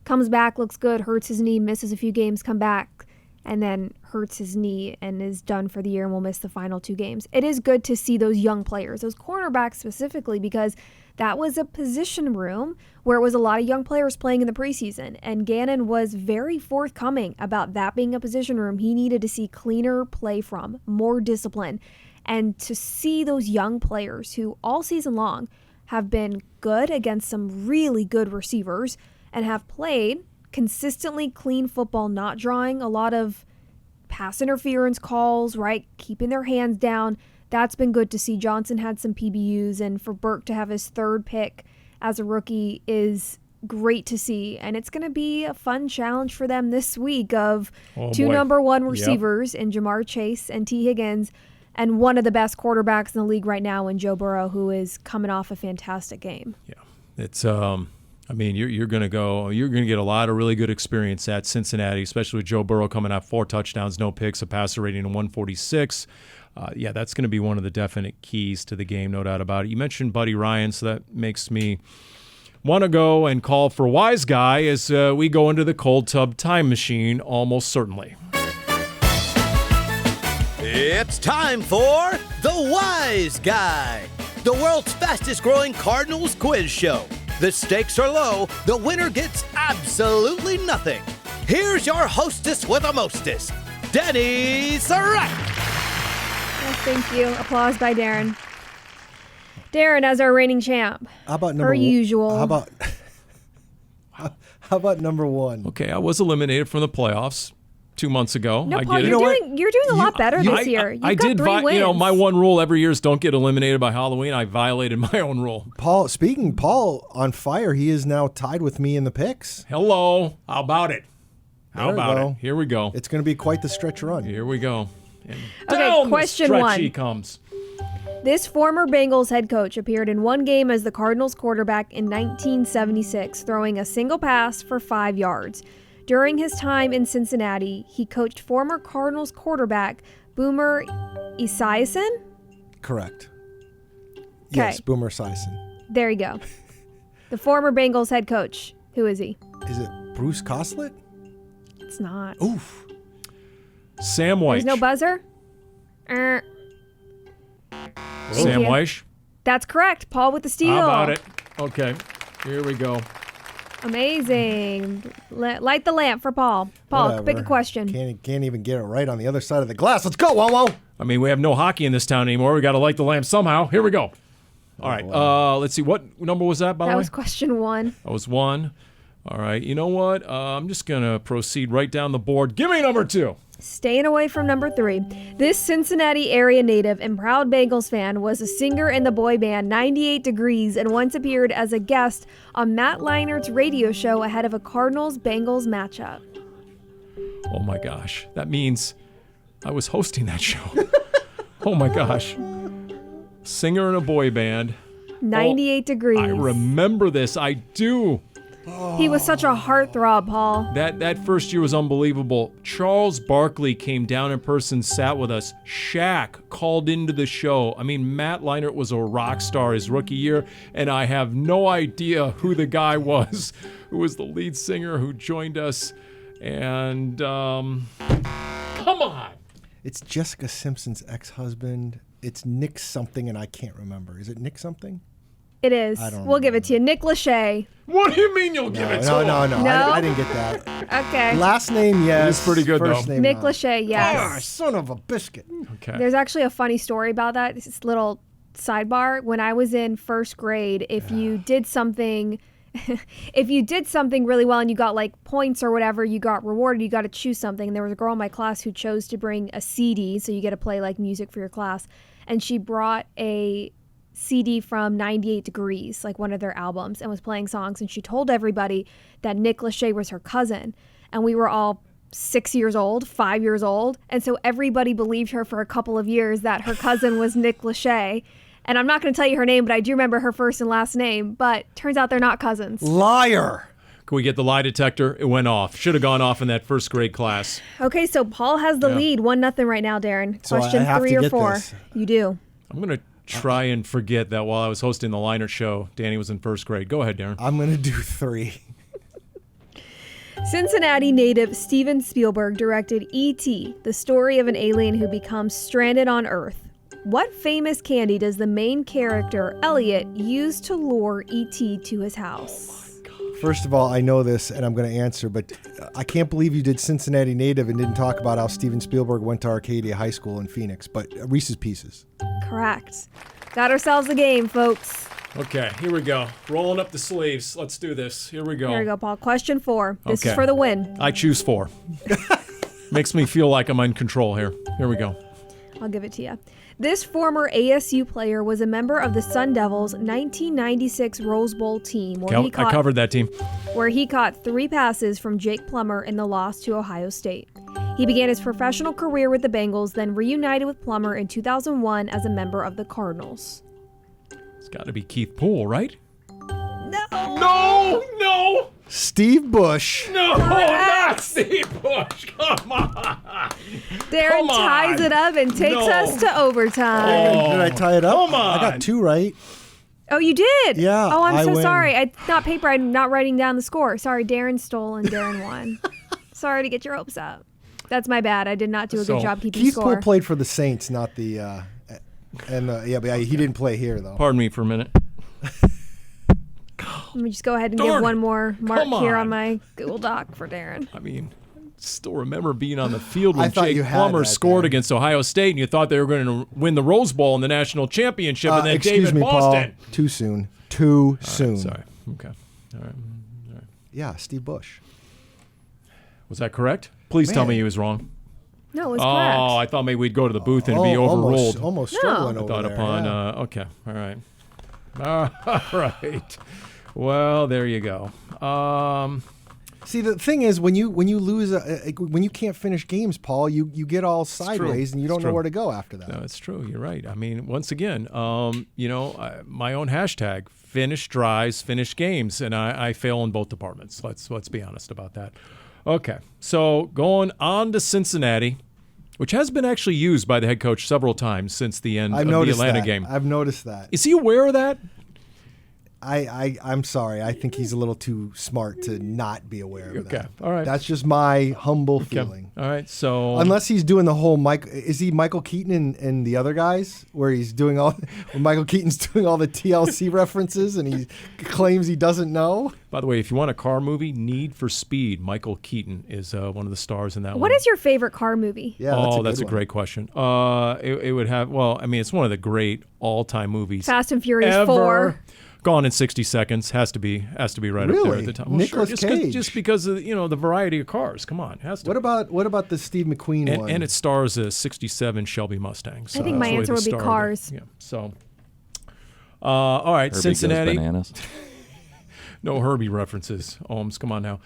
Comes back, looks good, hurts his knee, misses a few games, come back, and then hurts his knee and is done for the year and will miss the final 2 games. It is good to see those young players, those cornerbacks specifically, because that was a position room where it was a lot of young players playing in the preseason. And Gannon was very forthcoming about that being a position room he needed to see cleaner play from, more discipline. And to see those young players who all season long have been good against some really good receivers and have played consistently clean football, not drawing a lot of pass interference calls, right? Keeping their hands down. That's been good to see. Johnson had some PBUs, and for Burke to have his 3rd pick as a rookie is great to see. And it's going to be a fun challenge for them this week of 2 number 1 receivers in Jamar Chase and T. Higgins, and one of the best quarterbacks in the league right now in Joe Burrow, who is coming off a fantastic game. Yeah, it's you're going to get a lot of really good experience at Cincinnati, especially with Joe Burrow coming out 4 touchdowns, no picks, a passer rating of 146. That's going to be one of the definite keys to the game, no doubt about it. You mentioned Buddy Ryan, so that makes me want to go and call for Wise Guy as we go into the cold tub time machine, almost certainly. It's time for The Wise Guy, the world's fastest growing Cardinals quiz show. The stakes are low, the winner gets absolutely nothing. Here's your hostess with the mostest, Dani Sureck. Yes, thank you. Applause by Darren. Darren, as our reigning champ. How about per usual. How about number 1? Okay, I was eliminated from the playoffs 2 months ago. No, I Paul, get it. you're doing a lot better this year. You've I got did. 3 wins. My one rule every year is don't get eliminated by Halloween. I violated my own rule. Paul on fire. He is now tied with me in the picks. Hello. How about it? How There we about go. it? Here we go. It's going to be quite the stretch run. Here we go. And Okay, down question the stretch 1. he comes. This former Bengals head coach appeared in one game as the Cardinals quarterback in 1976, throwing a single pass for 5 yards. During his time in Cincinnati, he coached former Cardinals quarterback Boomer Esiason. Correct. 'Kay. Yes, Boomer Esiason. There you go. The former Bengals head coach. Who is he? Is it Bruce Coslet? It's not. Oof. Sam Weish. There's no buzzer? Sam you. Weish. That's correct. Paul with the steal. How about it? Okay. Here we go. Amazing. Light the lamp for Paul. Paul, Whatever. pick a question. Can't even get it right on the other side of the glass. Let's go, Wow. I mean, we have no hockey in this town anymore. We got to light the lamp somehow. Here we go. All right. Let's see. What number was that, by the That way? was question 1. That was 1. All right. You know what? I'm just going to proceed right down the board. Give me number 2. Staying away from number 3. This Cincinnati area native and proud Bengals fan was a singer in the boy band 98 Degrees and once appeared as a guest on Matt Leinert's radio show ahead of a Cardinals-Bengals matchup. Oh, my gosh. That means I was hosting that show. Oh, my gosh. Singer in a boy band. 98 Degrees. I remember this. I do. He was such a heartthrob, Paul. That first year was unbelievable. Charles Barkley came down in person, sat with us. Shaq called into the show. I mean, Matt Leinart was a rock star his rookie year, and I have no idea who the guy was who was the lead singer who joined us. And, come on. It's Jessica Simpson's ex-husband. It's Nick something, and I can't remember. Is it Nick something? It is. I don't We'll give it to you. Nick Lachey. What do you mean you'll give it to him? No. No? I didn't get that. Okay. Last name, yes. It's pretty good, First though. name, Nick no. Lachey, Ah, yes. son of a biscuit. Okay. There's actually a funny story about that. This little sidebar. When I was in first grade, if you did something really well and you got like points or whatever, you got rewarded, you got to choose something. And there was a girl in my class who chose to bring a CD, so you get to play like music for your class. And she brought a CD from 98 Degrees, like one of their albums, and was playing songs. And she told everybody that Nick Lachey was her cousin. And we were all 6 years old, 5 years old. And so everybody believed her for a couple of years that her cousin was Nick Lachey. And I'm not going to tell you her name, but I do remember her first and last name. But turns out they're not cousins. Liar. Can we get the lie detector? It went off. Should have gone off in that first grade class. Okay, so Paul has the lead, 1-0 right now, Darren. So I Question have 3 to or get 4. this. You do. I'm going to try and forget that while I was hosting the Leinart show, Dani was in first grade. Go ahead, Darren. I'm going to do 3. Cincinnati native Steven Spielberg directed E.T., the story of an alien who becomes stranded on Earth. What famous candy does the main character, Elliot, use to lure E.T. to his house? First of all, I know this, and I'm going to answer, but I can't believe you did Cincinnati native and didn't talk about how Steven Spielberg went to Arcadia High School in Phoenix, but Reese's Pieces. Correct. Got ourselves a game, folks. Okay, here we go. Rolling up the sleeves. Let's do this. Here we go. Here we go, Paul. Question 4. This Okay. is for the win. I choose 4. Makes me feel like I'm in control here. Here we go. I'll give it to you. This former ASU player was a member of the Sun Devils' 1996 Rose Bowl team, where I covered that team. he caught 3 passes from Jake Plummer in the loss to Ohio State. He began his professional career with the Bengals, then reunited with Plummer in 2001 as a member of the Cardinals. It's got to be Keith Poole, right? No! No! Steve Bush. No! Not Steve Bush! Come on! Darren Come on. ties it up and takes No. us to overtime. Did I tie it up? Come on. I got 2 right. Oh, you did? Yeah, Oh, I'm I so win. sorry. It's not paper. I'm not writing down the score. Sorry, Darren stole and Darren won. Sorry to get your hopes up. That's my bad. I did not do a So, good job keeping Keith score. Poole played for the Saints, not the but he didn't play here though. Pardon me for a minute. Let me just go ahead and Darn give it. one more mark Come here on. on my Google Doc for Darren. I mean, still remember being on the field I when thought Jake you had Plummer that, scored Dan. against Ohio State, and you thought they were going to win the Rose Bowl in the national championship, and then Excuse David me, Boston. Paul. Too soon. Too soon. Sorry. Okay. All right. Yeah, Steve Bush. Was that correct? Please tell me he was wrong. No, it was correct. Oh, I thought maybe we'd go to the booth and be overruled. Almost struggling over Thought there. upon. Yeah. Okay. All right. All right. Well, there you go. See, the thing is, when you lose, when you can't finish games, Paul, you get all sideways and you don't know where to go after that. No, it's true. You're right. I mean, once again, my own hashtag: finish drives, finish games, and I fail in both departments. Let's be honest about that. Okay, so going on to Cincinnati, which has been actually used by the head coach several times since the end of the Atlanta game. I've noticed that. Is he aware of that? I'm sorry. I think he's a little too smart to not be aware of that. Okay, all right. That's just my humble feeling. All right, so unless he's doing the whole is he Michael Keaton and the other guys where he's doing when Michael Keaton's doing all the TLC references and he claims he doesn't know? By the way, if you want a car movie, Need for Speed, Michael Keaton is one of the stars in that one. What is your favorite car movie? Yeah, that's a great question. It would have, it's one of the great all-time movies. Fast and Furious ever. 4. Gone in 60 Seconds has to be right up there at the top. Well, Nicolas Cage. Just because of the variety of cars. Come on, has to. What about the Steve McQueen one? And it stars a '67 Shelby Mustang. So I think my answer would be Cars. Yeah. So, all right, Herbie Cincinnati. Goes bananas. No Herbie references. Ohms, come on now.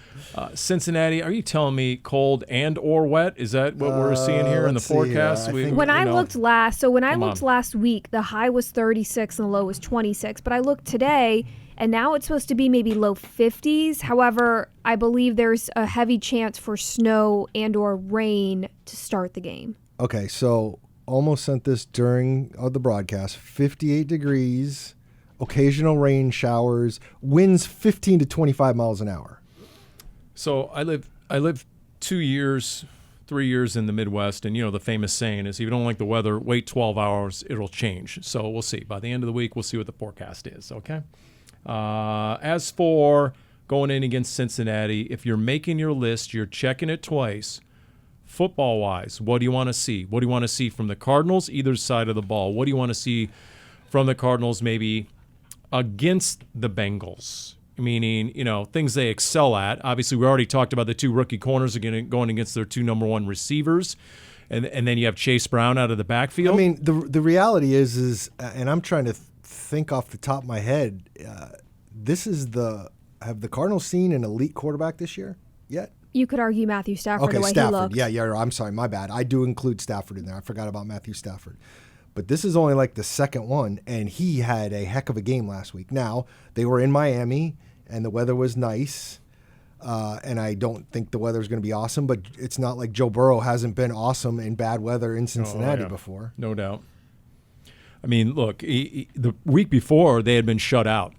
Cincinnati, are you telling me cold and or wet? Is that what we're seeing here in the forecast? When I looked last week, the high was 36 and the low was 26. But I looked today, and now it's supposed to be maybe low 50s. However, I believe there's a heavy chance for snow and or rain to start the game. Okay, so almost sent this during the broadcast. 58 degrees. Occasional rain showers, winds 15 to 25 miles an hour. So I lived 3 years in the Midwest, and the famous saying is, if you don't like the weather, wait 12 hours, it'll change. So we'll see. By the end of the week, we'll see what the forecast is, okay? As for going in against Cincinnati, if you're making your list, you're checking it twice. Football-wise, what do you want to see? What do you want to see from the Cardinals, either side of the ball? What do you want to see from the Cardinals maybe against the Bengals, meaning, things they excel at? Obviously, we already talked about the two rookie corners going against their two number one receivers, and then you have Chase Brown out of the backfield. I mean, the reality is, and I'm trying to think off the top of my head, have the Cardinals seen an elite quarterback this year yet? You could argue Matthew Stafford the way Stafford. he looked. Yeah, I'm sorry, my bad. I do include Stafford in there. I forgot about Matthew Stafford. But this is only like the second one, and he had a heck of a game last week. Now, they were in Miami, and the weather was nice, and I don't think the weather is going to be awesome, but it's not like Joe Burrow hasn't been awesome in bad weather in Cincinnati before. No doubt. I mean, look, the week before, they had been shut out,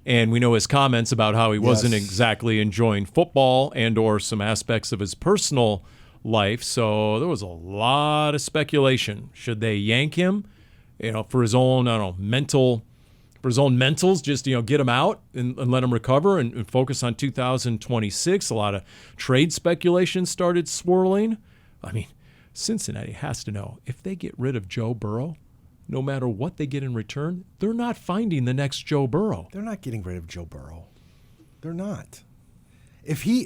and we know his comments about how he wasn't exactly enjoying football and or some aspects of his personal life. So there was a lot of speculation. Should they yank him, for his own, mentals, just, get him out and let him recover and focus on 2026. A lot of trade speculation started swirling. I mean, Cincinnati has to know, if they get rid of Joe Burrow, no matter what they get in return, they're not finding the next Joe Burrow. They're not getting rid of Joe Burrow. They're not. If he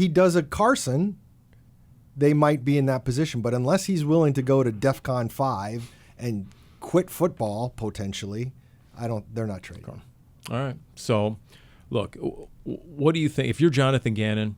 does a Carson, they might be in that position. But unless he's willing to go to DEFCON 5 and quit football, potentially, they're not trading. All right. So, look, what do you think? If you're Jonathan Gannon,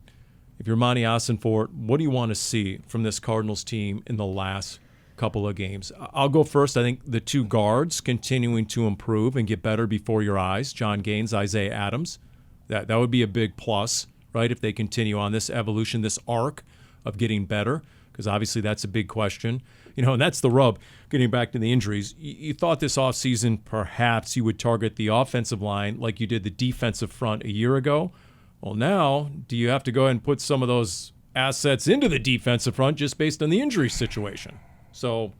if you're Monty Ossenfort, what do you want to see from this Cardinals team in the last couple of games? I'll go first. I think the two guards continuing to improve and get better before your eyes, John Gaines, Isaiah Adams. That would be a big plus, right, if they continue on this evolution, this arc of getting better, because obviously that's a big question. And that's the rub, getting back to the injuries. You thought this offseason perhaps you would target the offensive line like you did the defensive front a year ago. Well, now, do you have to go ahead and put some of those assets into the defensive front just based on the injury situation? So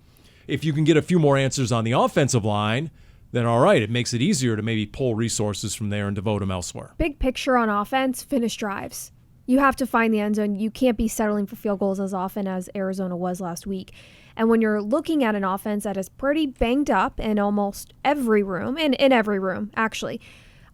if you can get a few more answers on the offensive line, then all right, it makes it easier to maybe pull resources from there and devote them elsewhere. Big picture on offense, finish drives. You have to find the end zone. You can't be settling for field goals as often as Arizona was last week. And when you're looking at an offense that is pretty banged up in almost every room, and in every room, actually,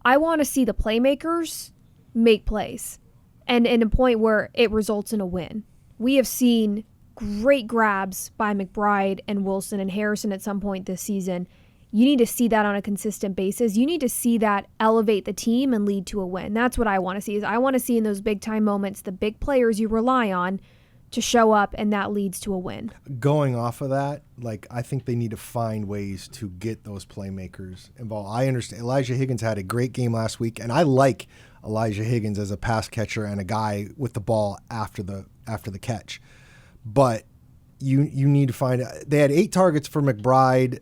I want to see the playmakers make plays. and in a point where it results in a win. We have seen great grabs by McBride and Wilson and Harrison at some point this season. You need to see that on a consistent basis. You need to see that elevate the team and lead to a win. That's what I want to see. Is I want to see in those big time moments the big players you rely on to show up, and that leads to a win. Going off of that, I think they need to find ways to get those playmakers involved. I understand Elijah Higgins had a great game last week, and I like Elijah Higgins as a pass catcher and a guy with the ball after the catch. But you need to find. They had 8 targets for McBride.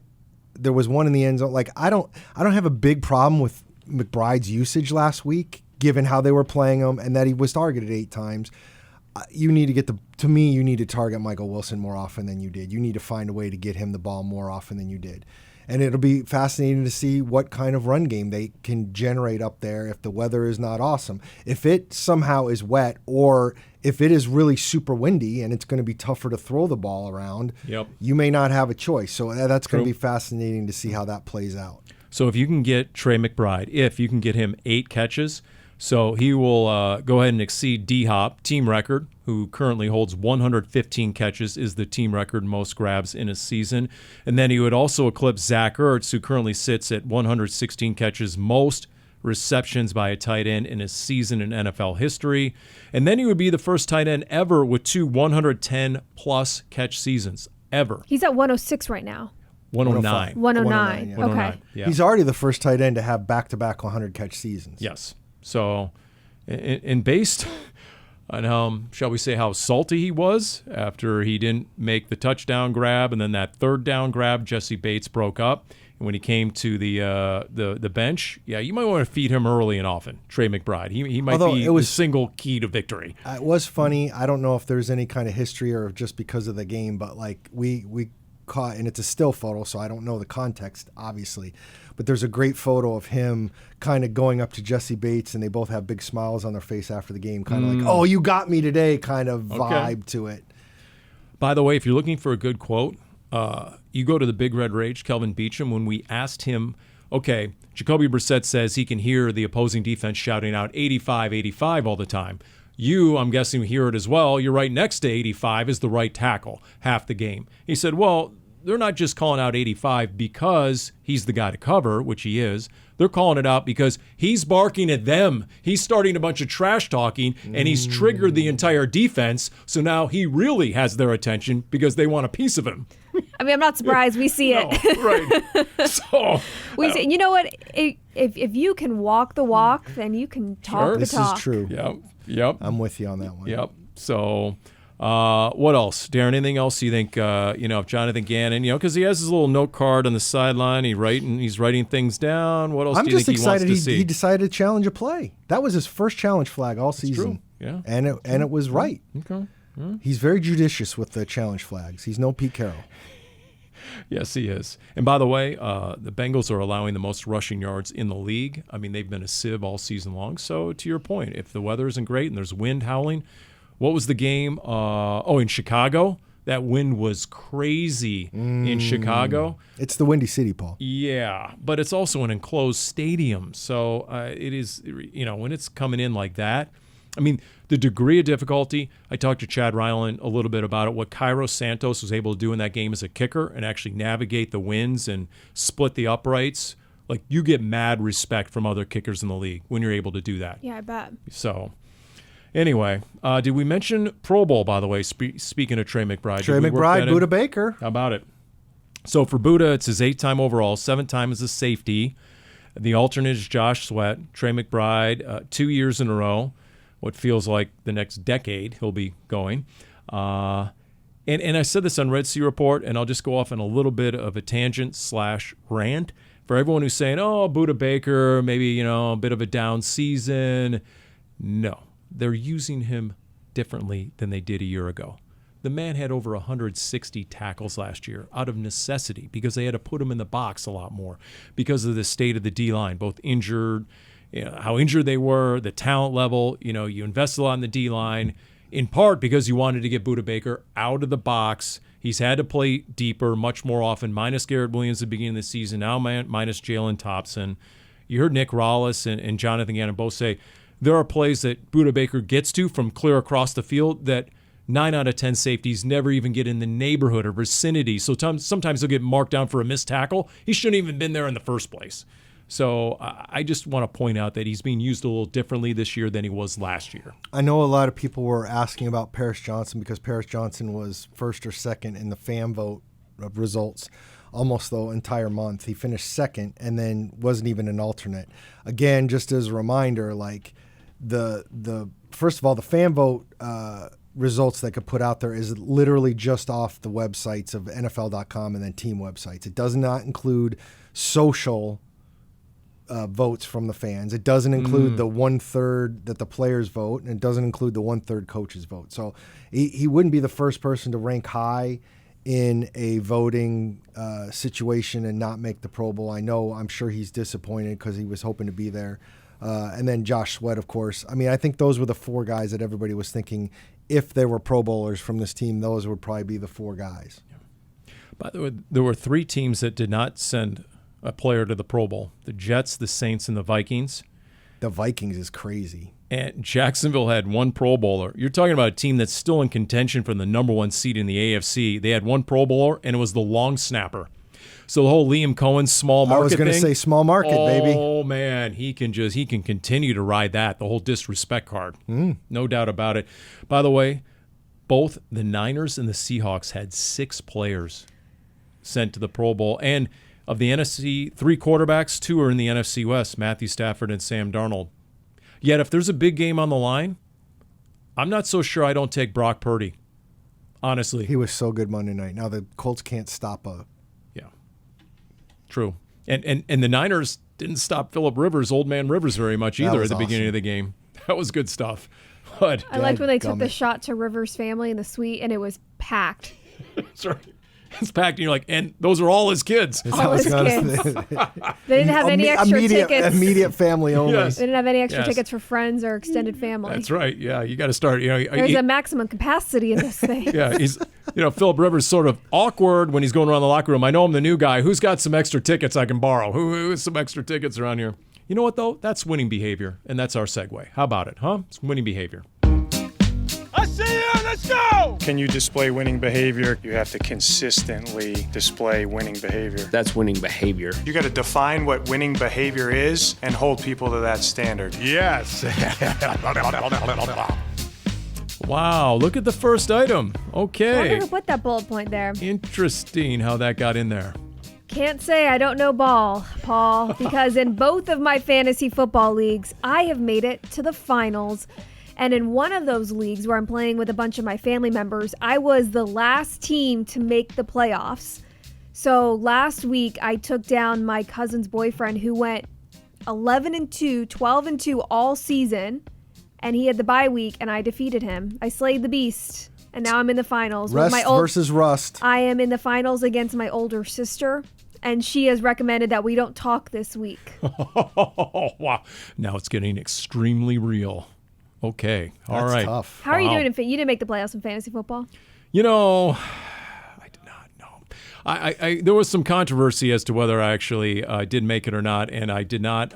There was one in the end zone. I don't have a big problem with McBride's usage last week, given how they were playing him and that he was targeted 8 times. You need to you need to target Michael Wilson more often than you did. You need to find a way to get him the ball more often than you did. And it'll be fascinating to see what kind of run game they can generate up there if the weather is not awesome. If it somehow is wet, or if it is really super windy and it's going to be tougher to throw the ball around, you may not have a choice. So that's going to be fascinating to see how that plays out. So if you can get Trey McBride, if you can get him 8 catches, so he will go ahead and exceed D-Hop, team record, who currently holds 115 catches, is the team record most grabs in a season. And then he would also eclipse Zach Ertz, who currently sits at 116 catches, most receptions by a tight end in a season in NFL history. And then he would be the first tight end ever with 2 110-plus catch seasons, ever. He's at 106 right now. 109. 109. Yeah. 109. Okay. Yeah. He's already the first tight end to have back-to-back 100-catch seasons. Yes. So, and based on shall we say, how salty he was after he didn't make the touchdown grab, and then that third down grab, Jesse Bates broke up. And when he came to the bench, you might want to feed him early and often. Trey McBride, he might be the single key to victory. It was funny. I don't know if there's any kind of history or just because of the game, but we caught, and it's a still photo, so I don't know the context, obviously. But there's a great photo of him kind of going up to Jesse Bates, and they both have big smiles on their face after the game, kind of like, oh, you got me today kind of vibe to it. By the way, if you're looking for a good quote, you go to the Big Red Rage, Kelvin Beachum, when we asked him, okay, Jacoby Brissett says he can hear the opposing defense shouting out 85, 85 all the time. You, I'm guessing, hear it as well. You're right next to 85 is the right tackle half the game. He said, well, they're not just calling out 85 because he's the guy to cover, which he is. They're calling it out because he's barking at them. He's starting a bunch of trash talking, and he's triggered the entire defense. So now he really has their attention because they want a piece of him. I mean, I'm not surprised. We see it. Right. So we see. You know what? If you can walk the walk, then you can talk the talk. This is true. Yep. I'm with you on that one. Yep. So what else? Darren, anything else you think, if Jonathan Gannon, because he has his little note card on the sideline, he's writing things down. What else do you think he wants to see? He decided to challenge a play. That was his first challenge flag all season. True. Yeah. And it was right. Okay. Yeah. He's very judicious with the challenge flags. He's no Pete Carroll. Yes, he is. And by the way, the Bengals are allowing the most rushing yards in the league. I mean, they've been a sieve all season long. So to your point, if the weather isn't great and there's wind howling, what was the game? In Chicago. That wind was crazy in Chicago. It's the Windy City, Paul. Yeah, but it's also an enclosed stadium. So it is, when it's coming in like that, I mean, the degree of difficulty, I talked to Chad Ryland a little bit about it, what Cairo Santos was able to do in that game as a kicker and actually navigate the winds and split the uprights. Like, you get mad respect from other kickers in the league when you're able to do that. Yeah, I bet. So, anyway, did we mention Pro Bowl, by the way, speaking of Trey McBride? Trey McBride, Buda Baker. How about it? So, for Buda, it's his 8th time overall, 7th time as a safety. The alternate is Josh Sweat. Trey McBride, 2 years in a row. What feels like the next decade he'll be going. And I said this on Red Sea Report, and I'll just go off on a little bit of a tangent/rant. For everyone who's saying, oh, Buda Baker, maybe, a bit of a down season. No, they're using him differently than they did a year ago. The man had over 160 tackles last year out of necessity because they had to put him in the box a lot more because of the state of the D-line, both injured, how injured they were, the talent level. You invested a lot in the D-line, in part because you wanted to get Buda Baker out of the box. He's had to play deeper much more often, minus Garrett Williams at the beginning of the season, now minus Jalen Thompson. You heard Nick Rollis and Jonathan Gannon both say there are plays that Budda Baker gets to from clear across the field that 9 out of 10 safeties never even get in the neighborhood or vicinity. So sometimes they'll get marked down for a missed tackle. He shouldn't even been there in the first place. So I just want to point out that he's being used a little differently this year than he was last year. I know a lot of people were asking about Paris Johnson because Paris Johnson was first or second in the fan vote of results almost the entire month. He finished second and then wasn't even an alternate. Again, just as a reminder, like the first of all, the fan vote results that could put out there is literally just off the websites of NFL.com and then team websites. It does not include social votes from the fans. It doesn't include the 1/3 that the players vote, and it doesn't include the 1/3 coaches vote. So he wouldn't be the first person to rank high in a voting situation and not make the Pro Bowl. I'm sure he's disappointed because he was hoping to be there. And then Josh Sweat, of course. I mean, I think those were the 4 guys that everybody was thinking if there were Pro Bowlers from this team, those would probably be the 4 guys. By the way, there were 3 teams that did not send a player to the Pro Bowl: the Jets, the Saints, and the Vikings. The Vikings is crazy. And Jacksonville had 1 Pro Bowler. You're talking about a team that's still in contention for the number 1 seed in the AFC. They had 1 Pro Bowler, and it was the long snapper. So the whole Liam Cohen small market I was going to say small market, baby. Oh, man, he can continue to ride that, the whole disrespect card. No doubt about it. By the way, both the Niners and the Seahawks had 6 players sent to the Pro Bowl. And of the NFC 3 quarterbacks, 2 are in the NFC West, Matthew Stafford and Sam Darnold. Yet if there's a big game on the line, I'm not so sure I don't take Brock Purdy, honestly. He was so good Monday night. Now the Colts can't stop a... Yeah, true. And the Niners didn't stop Phillip Rivers, old man Rivers, very much either at the beginning of the game. That was good stuff. But I liked when they took the shot to Rivers' family in the suite, and it was packed. That's right. It's packed, and you're like, and those are all his kids. All his kids. They didn't have any extra tickets. Immediate family only. Yes. They didn't have any extra tickets for friends or extended family. That's right. Yeah, you got to start. There's a maximum capacity in this thing. Yeah, he's Phillip Rivers sort of awkward when he's going around the locker room. I know I'm the new guy. Who's got some extra tickets I can borrow? Who has some extra tickets around here? You know what though? That's winning behavior, and that's our segue. How about it, huh? It's winning behavior. I see you. Let's go. Can you display winning behavior? You have to consistently display winning behavior. That's winning behavior. You got to define what winning behavior is and hold people to that standard. Yes. Wow, look at the first item. I Okay. wonder who put that bullet point there. Interesting how that got in there. Can't say I don't know ball, Paul, because in both of my fantasy football leagues, I have made it to the finals. And in one of those leagues where I'm playing with a bunch of my family members, I was the last team to make the playoffs. So last week, I took down my cousin's boyfriend who went 11-2, 12-2 all season. And he had the bye week, and I defeated him. I slayed the beast. And now I'm in the finals. Rust versus rust. I am in the finals against my older sister. And she has recommended that we don't talk this week. Wow. Now it's getting extremely real. Okay. All That's right. tough. How are you doing? You didn't make the playoffs in fantasy football? You know, I did not know. There was some controversy as to whether I actually did make it or not, and I did not.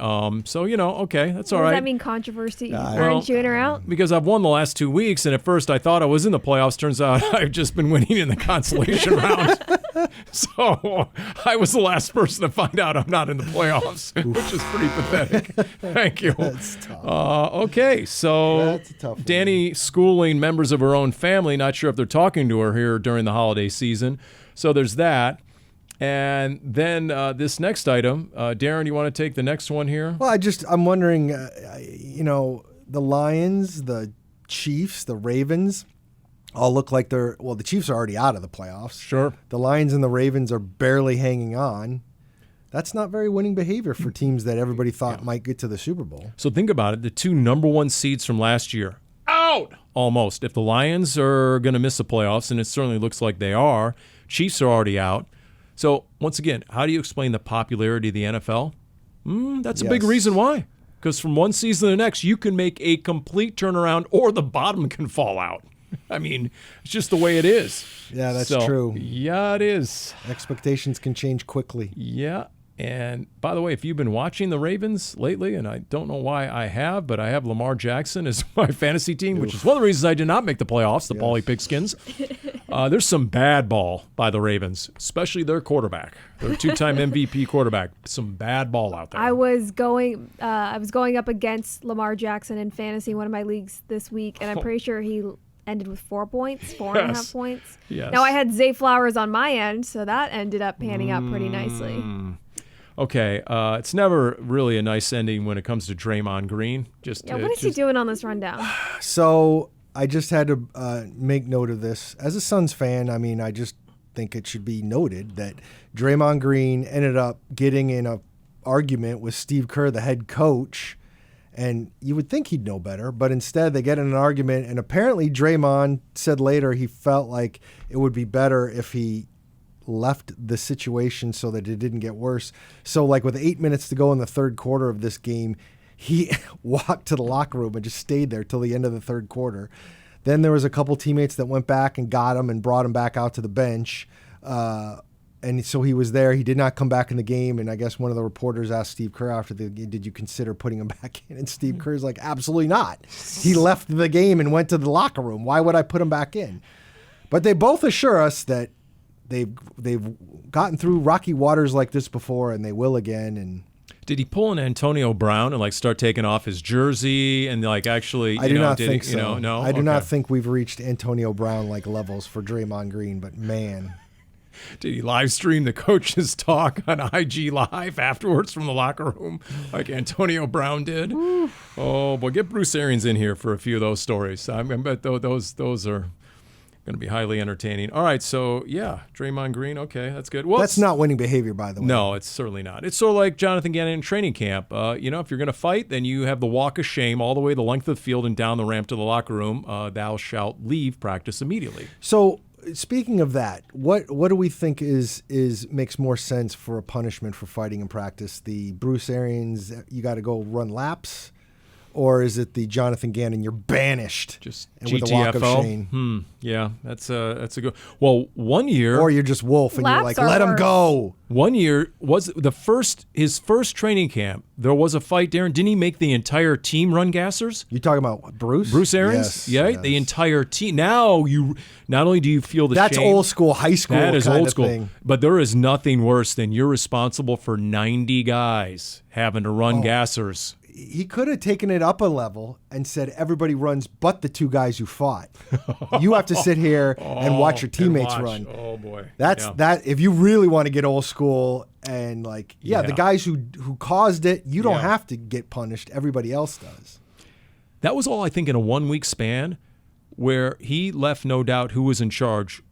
So, okay, that's all right. Does that mean controversy? Aren't you in or out? Because I've won the last 2 weeks, and at first I thought I was in the playoffs. Turns out I've just been winning in the consolation round. So I was the last person to find out I'm not in the playoffs, which is pretty pathetic. Thank you. That's tough. Okay, so That's a tough one. Dani schooling members of her own family. Not sure if they're talking to her here during the holiday season. So there's that. And then this next item, Darren, you want to take the next one here? Well, I'm wondering, the Lions, the Chiefs, the Ravens all look like the Chiefs are already out of the playoffs. Sure. The Lions and the Ravens are barely hanging on. That's not very winning behavior for teams that everybody thought might get to the Super Bowl. So think about it. The 2 number 1 seeds from last year, out almost. If the Lions are going to miss the playoffs, and it certainly looks like they are, Chiefs are already out. So once again, how do you explain the popularity of the NFL? That's a big reason why. Because from one season to the next, you can make a complete turnaround or the bottom can fall out. I mean, it's just the way it is. Yeah, that's So, true. Yeah, it is. Expectations can change quickly. Yeah. And by the way, if you've been watching the Ravens lately, and I don't know why I have, but I have Lamar Jackson as my fantasy team, which is one of the reasons I did not make the playoffs, the Paulie Pigskins. There's some bad ball by the Ravens, especially their quarterback, their 2-time MVP quarterback. Some bad ball out there. I was going up against Lamar Jackson in fantasy, one of my leagues this week, and I'm pretty sure he ended with 4 points, 4.5 points. Yes. Now I had Zay Flowers on my end, so that ended up panning out pretty nicely. Okay, it's never really a nice ending when it comes to Draymond Green. What is he doing on this rundown? So I just had to make note of this. As a Suns fan, I mean, I just think it should be noted that Draymond Green ended up getting in an argument with Steve Kerr, the head coach, and you would think he'd know better, but instead they get in an argument, and apparently Draymond said later he felt like it would be better if he left the situation so that it didn't get worse. So like with 8 minutes to go in the third quarter of this game, he walked to the locker room and just stayed there till the end of the third quarter. Then there was a couple teammates that went back and got him and brought him back out to the bench. And so he was there. He did not come back in the game. And I guess one of the reporters asked Steve Kerr after the game, did you consider putting him back in? And Steve Kerr's like, absolutely not. He left the game and went to the locker room. Why would I put him back in? But they both assure us that they've gotten through rocky waters like this before, and they will again. And did he pull an Antonio Brown and like start taking off his jersey and like actually? I do not think so. No, I do not think we've reached Antonio Brown like levels for Draymond Green. But man, did he live stream the coach's talk on IG Live afterwards from the locker room like Antonio Brown did? Oof. Oh boy, get Bruce Arians in here for a few of those stories. I bet those are going to be highly entertaining. All right, so yeah, Draymond Green, okay, that's good. Well, that's not winning behavior, by the way. No, it's certainly not. It's sort of like Jonathan Gannon in training camp. If you're going to fight, then you have the walk of shame all the way the length of the field and down the ramp to the locker room. Thou shalt leave practice immediately. So speaking of that, what do we think is makes more sense for a punishment for fighting in practice? The Bruce Arians, you got to go run laps? Or is it the Jonathan Gannon, you're banished? Just and GTFO? With a walk of shame. Yeah, that's a good. Well, 1 year. Or you're just Wolf and you're like, let him go. 1 year was his first training camp. There was a fight, Darren. Didn't he make the entire team run gassers? You talking about Bruce? Bruce Arians? Yes, Yeah, yes. The entire team. Now you not only do you feel the that's shame. Old school, high school. That is kind old of school. Thing. But there is nothing worse than you're responsible for 90 guys having to run gassers. He could have taken it up a level and said everybody runs but the two guys you fought. You have to sit here and watch your teammates run. Oh boy. That if you really want to get old school and the guys who caused it, you don't have to get punished. Everybody else does. That was all I think in a 1 week span where he left no doubt who was in charge.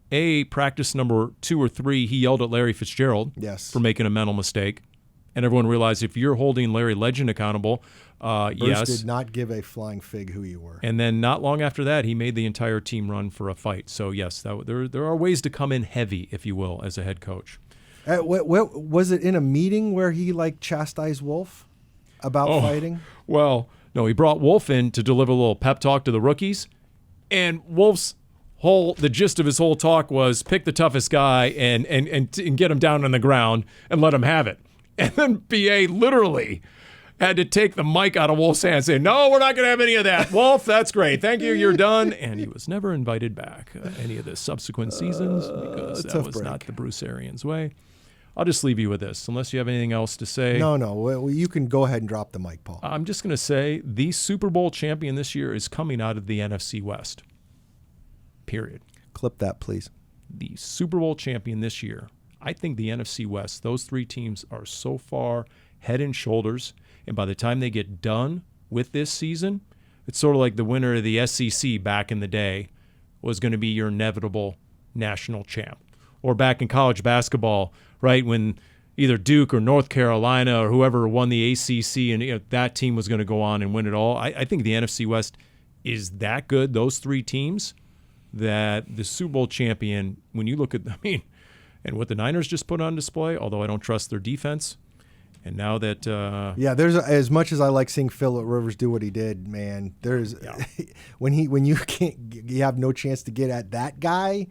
Practice number 2 or 3, he yelled at Larry Fitzgerald for making a mental mistake. And everyone realized if you're holding Larry Legend accountable, Bruce did not give a flying fig who you were. And then not long after that, he made the entire team run for a fight. So, yes, there are ways to come in heavy, if you will, as a head coach. Was it in a meeting where he chastised Wolf about fighting? Well, no, he brought Wolf in to deliver a little pep talk to the rookies. And Wolf's the gist of his whole talk was pick the toughest guy and get him down on the ground and let him have it. And then BA literally had to take the mic out of Wolf's hand and say, no, we're not going to have any of that. Wolf, that's great. Thank you. You're done. And he was never invited back any of the subsequent seasons because that was not the Bruce Arians way. I'll just leave you with this, unless you have anything else to say. No. Well, you can go ahead and drop the mic, Paul. I'm just going to say the Super Bowl champion this year is coming out of the NFC West. Period. Clip that, please. The Super Bowl champion this year. I think the NFC West, those 3 teams are so far head and shoulders. And by the time they get done with this season, it's sort of like the winner of the SEC back in the day was going to be your inevitable national champ. Or back in college basketball, right, when either Duke or North Carolina or whoever won the ACC and that team was going to go on and win it all. I think the NFC West is that good, those 3 teams, that the Super Bowl champion, when you look at, and what the Niners just put on display, although I don't trust their defense. And now that there's as much as I like seeing Phillip Rivers do what he did, man. There's when you have no chance to get at that guy.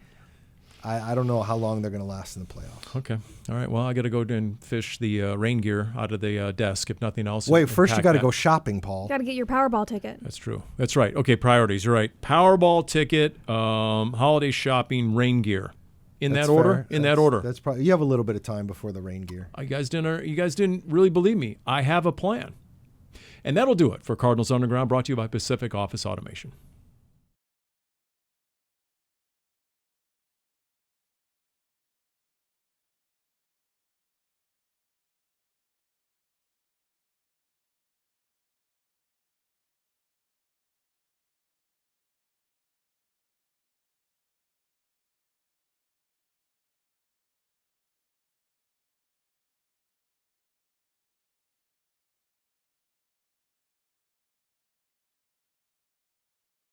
I don't know how long they're going to last in the playoffs. Okay. All right. Well, I got to go and fish the rain gear out of the desk, if nothing else. Wait, first you pack got to that. go shopping, Paul. Got to get your Powerball ticket. That's true. That's right. Okay, priorities. You're right. Powerball ticket, holiday shopping, rain gear. In That's that order? fair. In that order. That's probably, you have a little bit of time before the rain gear. You guys didn't really believe me. I have a plan. And that'll do it for Cardinals Underground, brought to you by Pacific Office Automation.